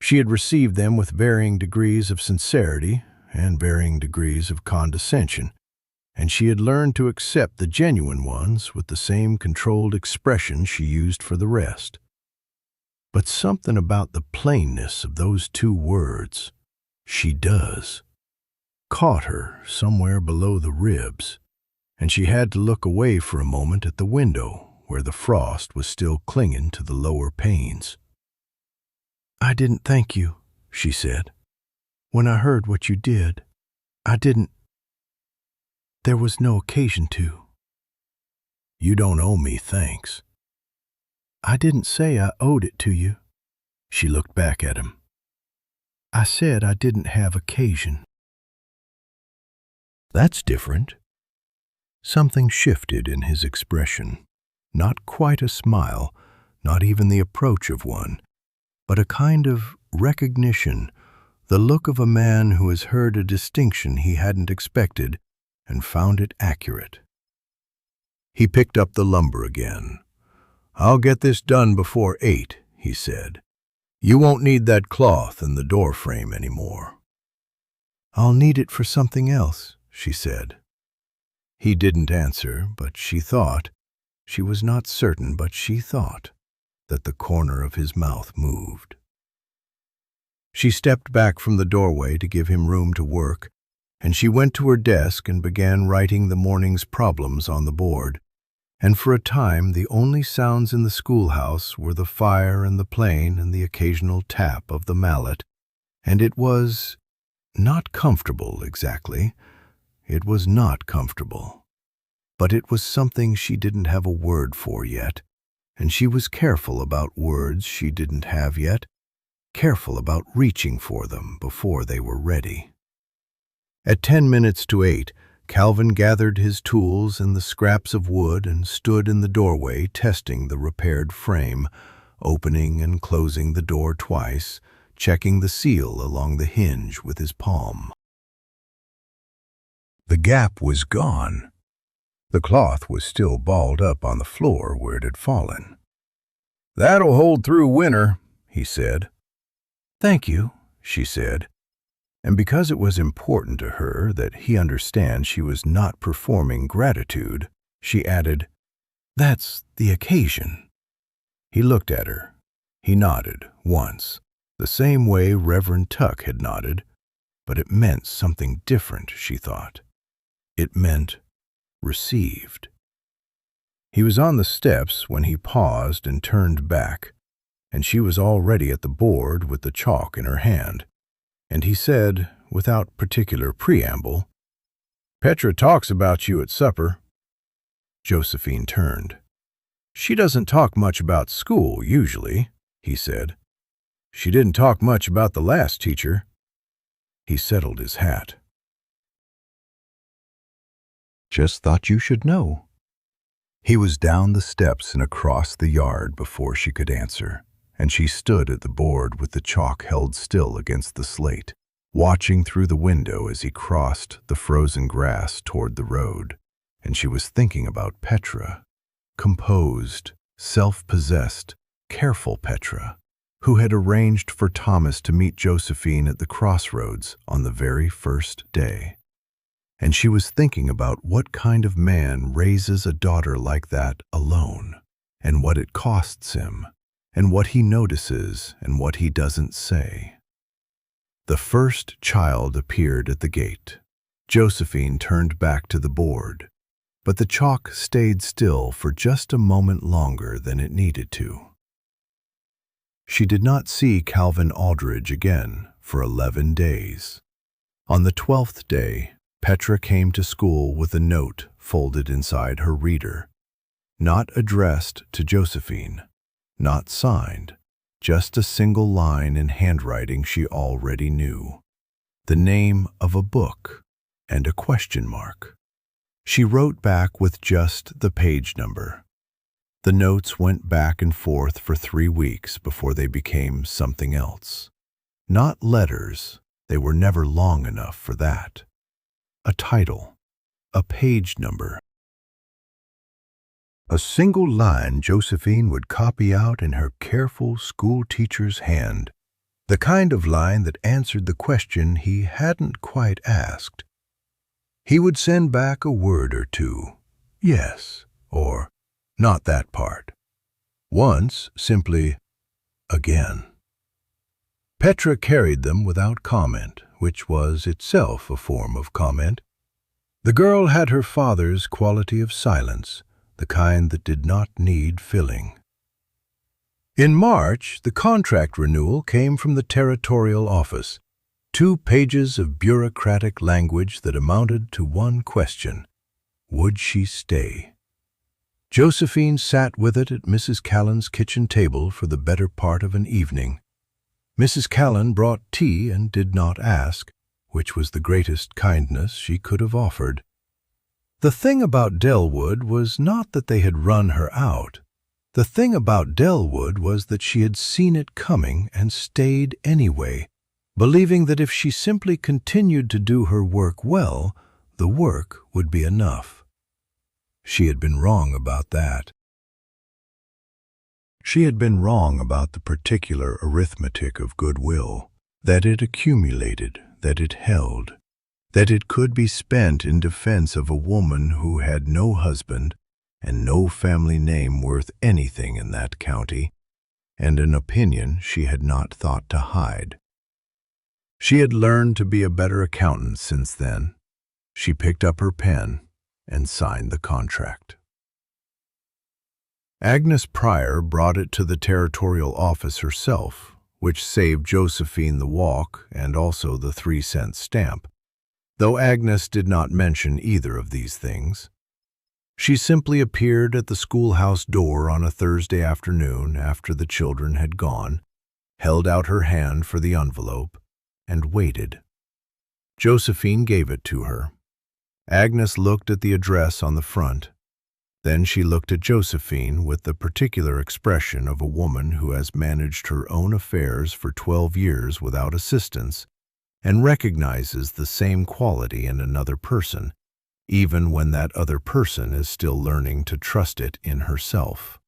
She had received them with varying degrees of sincerity and varying degrees of condescension, and she had learned to accept the genuine ones with the same controlled expression she used for the rest. But something about the plainness of those 2 words, "she does," caught her somewhere below the ribs, and she had to look away for a moment at the window where the frost was still clinging to the lower panes. "I didn't thank you," she said. "When I heard what you did, I didn't. There was no occasion to." "You don't owe me thanks." "I didn't say I owed it to you." She looked back at him. "I said I didn't have occasion." "That's different." Something shifted in his expression. Not quite a smile, not even the approach of one, but a kind of recognition, the look of a man who has heard a distinction he hadn't expected and found it accurate. He picked up the lumber again. "I'll get this done before 8, he said. "You won't need that cloth in the door frame anymore." "I'll need it for something else," she said. He didn't answer, but she thought, she was not certain, but she thought, that the corner of his mouth moved. She stepped back from the doorway to give him room to work, and she went to her desk and began writing the morning's problems on the board. And for a time the only sounds in the schoolhouse were the fire and the plane and the occasional tap of the mallet, and it was not comfortable exactly. It was not comfortable. But it was something she didn't have a word for yet, and she was careful about words she didn't have yet, careful about reaching for them before they were ready. At 10 minutes to 8, Calvin gathered his tools and the scraps of wood and stood in the doorway testing the repaired frame, opening and closing the door twice, checking the seal along the hinge with his palm. The gap was gone. The cloth was still balled up on the floor where it had fallen. "That'll hold through winter," he said. "Thank you," she said. And because it was important to her that he understand she was not performing gratitude, she added, "That's the occasion." He looked at her. He nodded once, the same way Reverend Tuck had nodded, but it meant something different, she thought. It meant received. He was on the steps when he paused and turned back, and she was already at the board with the chalk in her hand. And he said, without particular preamble, "Petra talks about you at supper." Josephine turned. "She doesn't talk much about school, usually," he said. "She didn't talk much about the last teacher." He settled his hat. "Just thought you should know." He was down the steps and across the yard before she could answer, and she stood at the board with the chalk held still against the slate, watching through the window as he crossed the frozen grass toward the road, and she was thinking about Petra, composed, self-possessed, careful Petra, who had arranged for Thomas to meet Josephine at the crossroads on the very first day. And she was thinking about what kind of man raises a daughter like that alone, and what it costs him, and what he notices and what he doesn't say. The first child appeared at the gate. Josephine turned back to the board, but the chalk stayed still for just a moment longer than it needed to. She did not see Calvin Aldridge again for 11 days. On the 12th day, Petra came to school with a note folded inside her reader, not addressed to Josephine, not signed, just a single line in handwriting she already knew, the name of a book and a question mark. She wrote back with just the page number. The notes went back and forth for 3 weeks before they became something else. Not letters, they were never long enough for that. A title, a page number. A single line Josephine would copy out in her careful school teacher's hand, the kind of line that answered the question he hadn't quite asked. He would send back a word or two, yes, or not that part. Once, simply, again. Petra carried them without comment, which was itself a form of comment. The girl had her father's quality of silence, the kind that did not need filling. In March, the contract renewal came from the territorial office, 2 pages of bureaucratic language that amounted to one question: would she stay? Josephine sat with it at Mrs. Callan's kitchen table for the better part of an evening. Mrs. Callan brought tea and did not ask, which was the greatest kindness she could have offered. The thing about Delwood was not that they had run her out. The thing about Delwood was that she had seen it coming and stayed anyway, believing that if she simply continued to do her work well, the work would be enough. She had been wrong about that. She had been wrong about the particular arithmetic of goodwill, that it accumulated, that it held, that it could be spent in defense of a woman who had no husband and no family name worth anything in that county, and an opinion she had not thought to hide. She had learned to be a better accountant since then. She picked up her pen and signed the contract. Agnes Pryor brought it to the territorial office herself, which saved Josephine the walk and also the 3-cent stamp, though Agnes did not mention either of these things. She simply appeared at the schoolhouse door on a Thursday afternoon after the children had gone, held out her hand for the envelope, and waited. Josephine gave it to her. Agnes looked at the address on the front. Then she looked at Josephine with the particular expression of a woman who has managed her own affairs for 12 years without assistance and recognizes the same quality in another person, even when that other person is still learning to trust it in herself.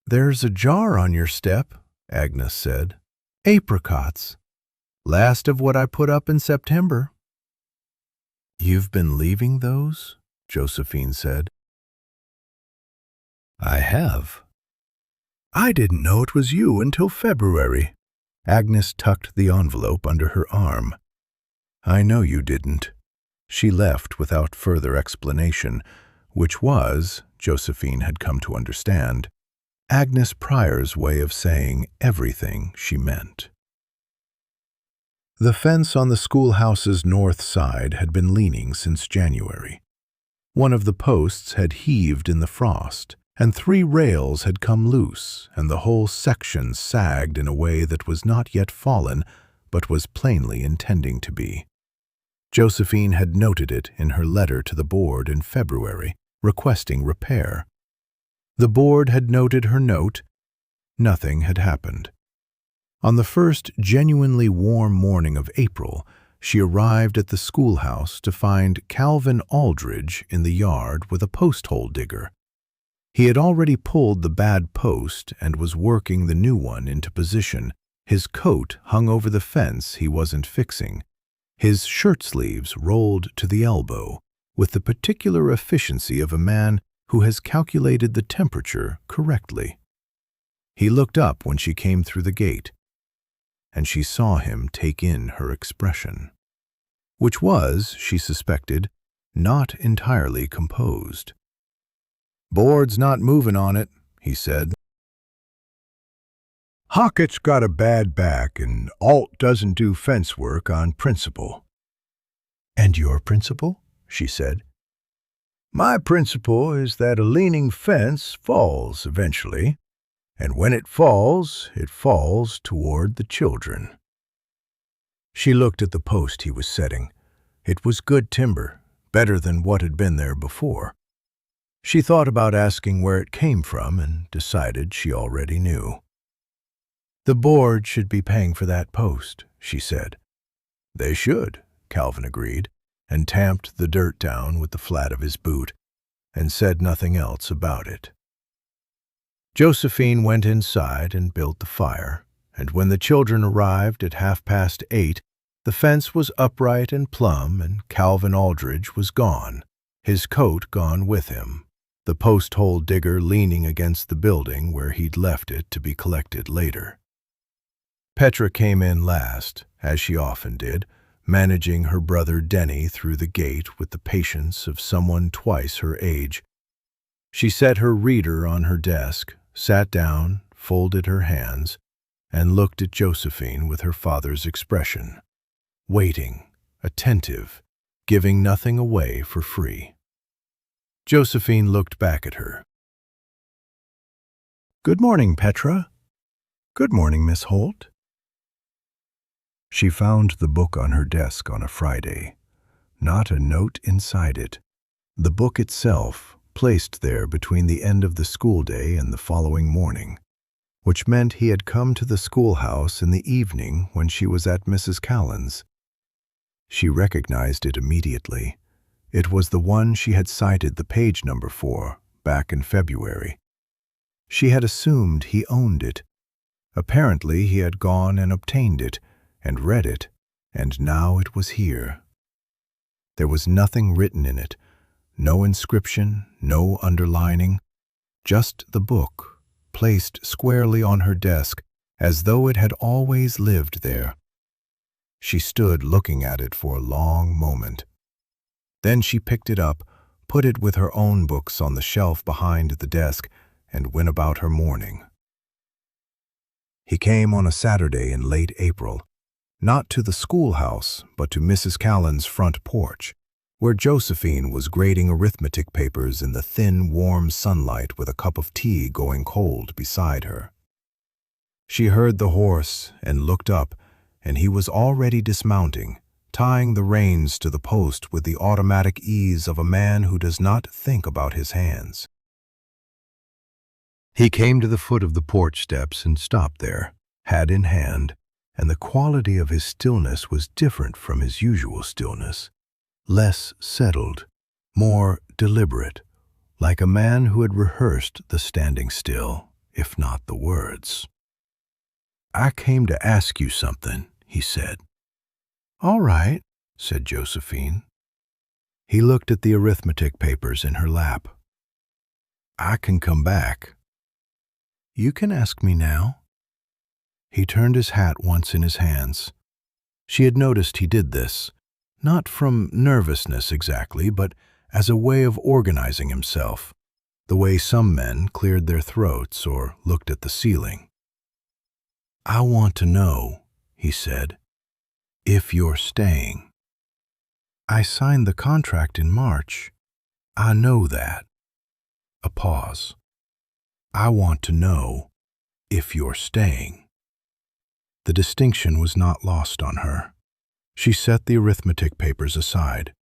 "There's a jar on your step," Agnes said. "Apricots. Last of what I put up in September." "You've been leaving those?" Josephine said. "I have." "I didn't know it was you until February." Agnes tucked the envelope under her arm. "I know you didn't." She left without further explanation, which was, Josephine had come to understand, Agnes Pryor's way of saying everything she meant. The fence on the schoolhouse's north side had been leaning since January. One of the posts had heaved in the frost, and 3 rails had come loose, and the whole section sagged in a way that was not yet fallen, but was plainly intending to be. Josephine had noted it in her letter to the board in February, requesting repair. The board had noted her note. Nothing had happened. On the first genuinely warm morning of April, she arrived at the schoolhouse to find Calvin Aldridge in the yard with a post-hole digger. He had already pulled the bad post and was working the new one into position. His coat hung over the fence he wasn't fixing. His shirt sleeves rolled to the elbow, with the particular efficiency of a man who has calculated the temperature correctly. He looked up when she came through the gate, and she saw him take in her expression, which was, she suspected, not entirely composed. "Board's not moving on it," he said. "Hockett's got a bad back, and Alt doesn't do fence work on principle." "And your principle?" she said. "My principle is that a leaning fence falls eventually, and when it falls toward the children." She looked at the post he was setting. It was good timber, better than what had been there before. She thought about asking where it came from and decided she already knew. "The board should be paying for that post," she said. "They should," Calvin agreed, and tamped the dirt down with the flat of his boot, and said nothing else about it. Josephine went inside and built the fire, and when the children arrived at 8:30, the fence was upright and plumb, and Calvin Aldridge was gone, his coat gone with him, the post-hole digger leaning against the building where he'd left it to be collected later. Petra came in last, as she often did, managing her brother Denny through the gate with the patience of someone twice her age. She set her reader on her desk, sat down, folded her hands, and looked at Josephine with her father's expression, waiting, attentive, giving nothing away for free. Josephine looked back at her. "Good morning, Petra." "Good morning, Miss Holt." She found the book on her desk on a Friday. Not a note inside it. The book itself, placed there between the end of the school day and the following morning. which meant he had come to the schoolhouse in the evening when she was at Mrs. Callan's. She recognized it immediately. It was the one she had cited the page number for back in February. She had assumed he owned it. Apparently he had gone and obtained it and read it, and now it was here. There was nothing written in it, no inscription, no underlining, just the book, placed squarely on her desk as though it had always lived there. She stood looking at it for a long moment. Then she picked it up, put it with her own books on the shelf behind the desk, and went about her morning. He came on a Saturday in late April, not to the schoolhouse, but to Mrs. Callan's front porch, where Josephine was grading arithmetic papers in the thin, warm sunlight with a cup of tea going cold beside her. She heard the horse and looked up, and he was already dismounting, tying the reins to the post with the automatic ease of a man who does not think about his hands. He came to the foot of the porch steps and stopped there, hat in hand, and the quality of his stillness was different from his usual stillness, less settled, more deliberate, like a man who had rehearsed the standing still, if not the words. "I came to ask you something," he said. "All right," said Josephine. He looked at the arithmetic papers in her lap. "I can come back." "You can ask me now." He turned his hat once in his hands. She had noticed he did this, not from nervousness exactly, but as a way of organizing himself, the way some men cleared their throats or looked at the ceiling. "I want to know," he said, "if you're staying." "I signed the contract in March." "I know that." A pause. "I want to know if you're staying." The distinction was not lost on her. She set the arithmetic papers aside.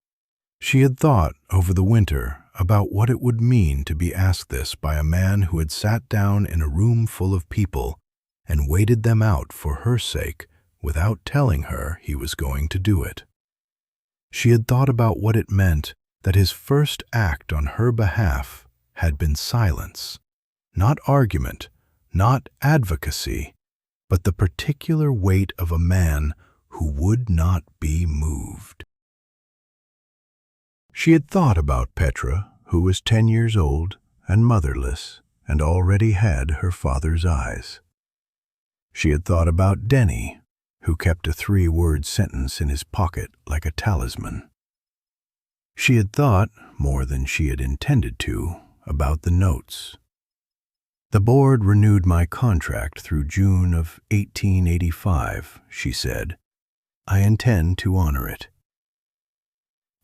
She had thought over the winter about what it would mean to be asked this by a man who had sat down in a room full of people and waited them out for her sake without telling her he was going to do it. She had thought about what it meant that his first act on her behalf had been silence. Not argument, not advocacy, but the particular weight of a man who would not be moved. She had thought about Petra, who was 10 years old and motherless and already had her father's eyes. She had thought about Denny, who kept a 3-word sentence in his pocket like a talisman. She had thought, more than she had intended to, about the notes. "The board renewed my contract through June of 1885, she said. "I intend to honor it."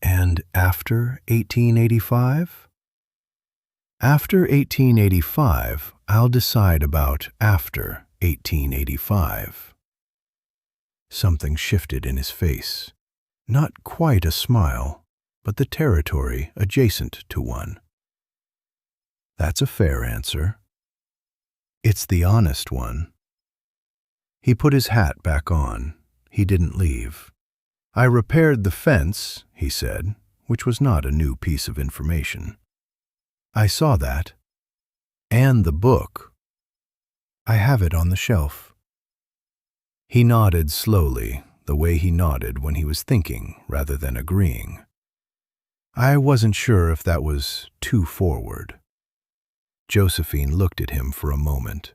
"And after 1885? "After 1885, I'll decide about after 1885. Something shifted in his face. Not quite a smile, but the territory adjacent to one. "That's a fair answer." "It's the honest one." He put his hat back on. He didn't leave. "I repaired the fence," he said, which was not a new piece of information. "I saw that. And the book. I have it on the shelf." He nodded slowly, the way he nodded when he was thinking rather than agreeing. I wasn't sure if that was too forward. Josephine looked at him for a moment.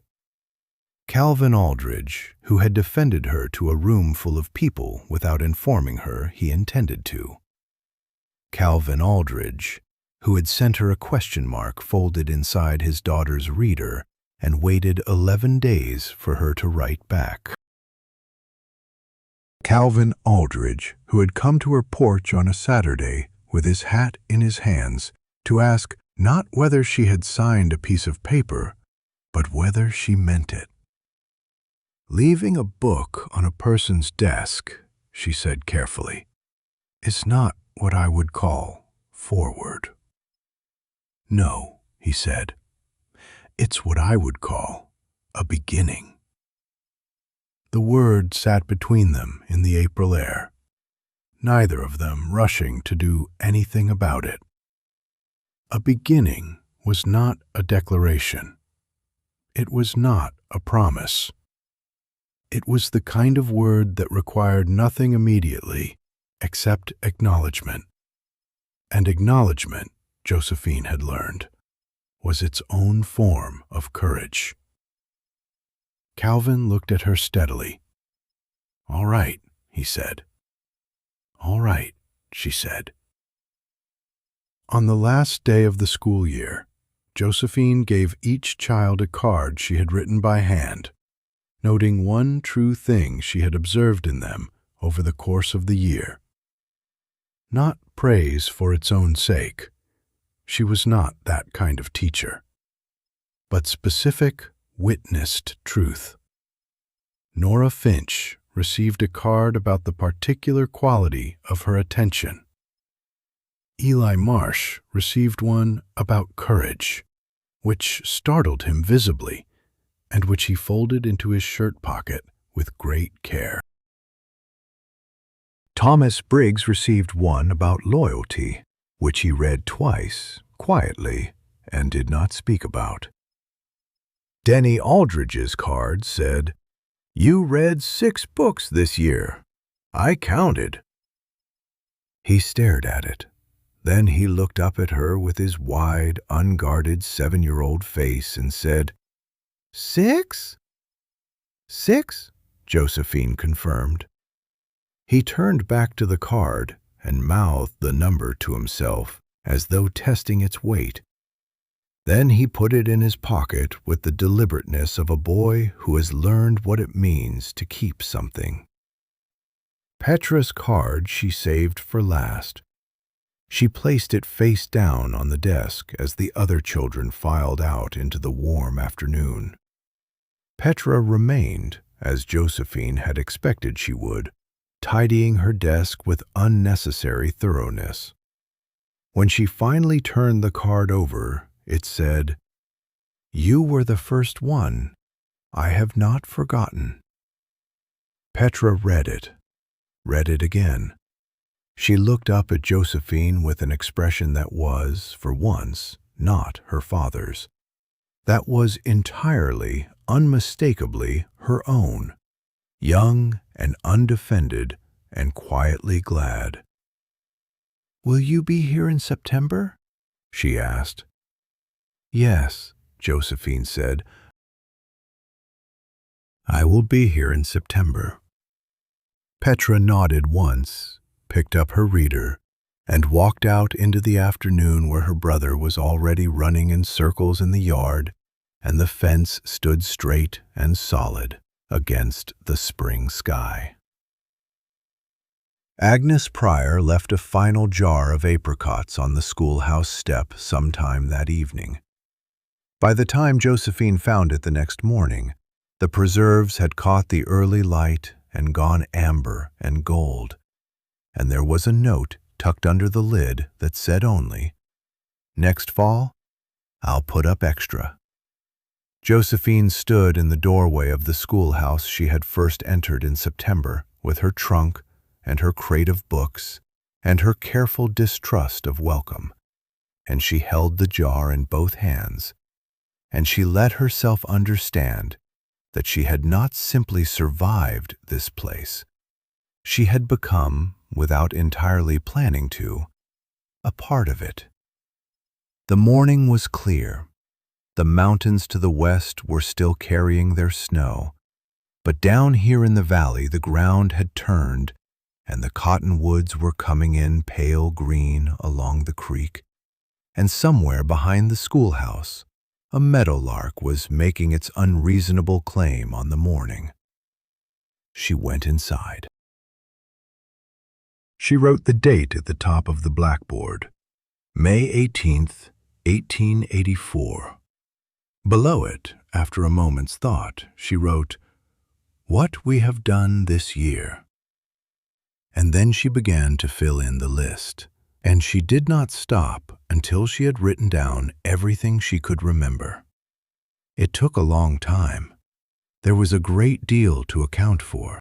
Calvin Aldridge, who had defended her to a room full of people without informing her he intended to. Calvin Aldridge, who had sent her a question mark folded inside his daughter's reader and waited 11 days for her to write back. Calvin Aldridge, who had come to her porch on a Saturday with his hat in his hands to ask not whether she had signed a piece of paper, but whether she meant it. "Leaving a book on a person's desk," she said carefully, "is not what I would call forward." "No," he said, "it's what I would call a beginning. The word sat between them in the April air, neither of them rushing to do anything about it. A beginning was not a declaration. It was not a promise. It was the kind of word that required nothing immediately except acknowledgement. And acknowledgement, Josephine had learned, was its own form of courage. Calvin looked at her steadily. "All right," he said. "All right," she said. On the last day of the school year, Josephine gave each child a card she had written by hand, noting one true thing she had observed in them over the course of the year. Not praise for its own sake. She was not that kind of teacher. But specific, witnessed truth. Nora Finch received a card about the particular quality of her attention. Eli Marsh received one about courage, which startled him visibly, and which he folded into his shirt pocket with great care. Thomas Briggs received one about loyalty, which he read twice, quietly, and did not speak about. Denny Aldridge's card said, "You read 6 books this year. I counted." He stared at it. Then he looked up at her with his wide, unguarded 7-year-old face and said, "6?" "6," Josephine confirmed. He turned back to the card and mouthed the number to himself as though testing its weight. Then he put it in his pocket with the deliberateness of a boy who has learned what it means to keep something. Petra's card she saved for last. She placed it face down on the desk as the other children filed out into the warm afternoon. Petra remained, as Josephine had expected she would, tidying her desk with unnecessary thoroughness. When she finally turned the card over, it said, "You were the first one. I have not forgotten." Petra read it again. She looked up at Josephine with an expression that was, for once, not her father's. That was entirely, unmistakably her own, young and undefended and quietly glad. "Will you be here in September?" she asked. "Yes," Josephine said. "I will be here in September." Petra nodded once, picked up her reader, and walked out into the afternoon where her brother was already running in circles in the yard, and the fence stood straight and solid against the spring sky. Agnes Pryor left a final jar of apricots on the schoolhouse step sometime that evening. By the time Josephine found it the next morning, the preserves had caught the early light and gone amber and gold, and there was a note tucked under the lid that said only, "Next fall, I'll put up extra." Josephine stood in the doorway of the schoolhouse she had first entered in September with her trunk and her crate of books and her careful distrust of welcome, and she held the jar in both hands, and she let herself understand that she had not simply survived this place. She had become, without entirely planning to, a part of it. The morning was clear. The mountains to the west were still carrying their snow, but down here in the valley the ground had turned, and the cottonwoods were coming in pale green along the creek, and somewhere behind the schoolhouse a meadowlark was making its unreasonable claim on the morning. She went inside. She wrote the date at the top of the blackboard, May 18th, 1884. Below it, after a moment's thought, she wrote, "What we have done this year." And then she began to fill in the list, and she did not stop until she had written down everything she could remember. It took a long time, There was a great deal to account for.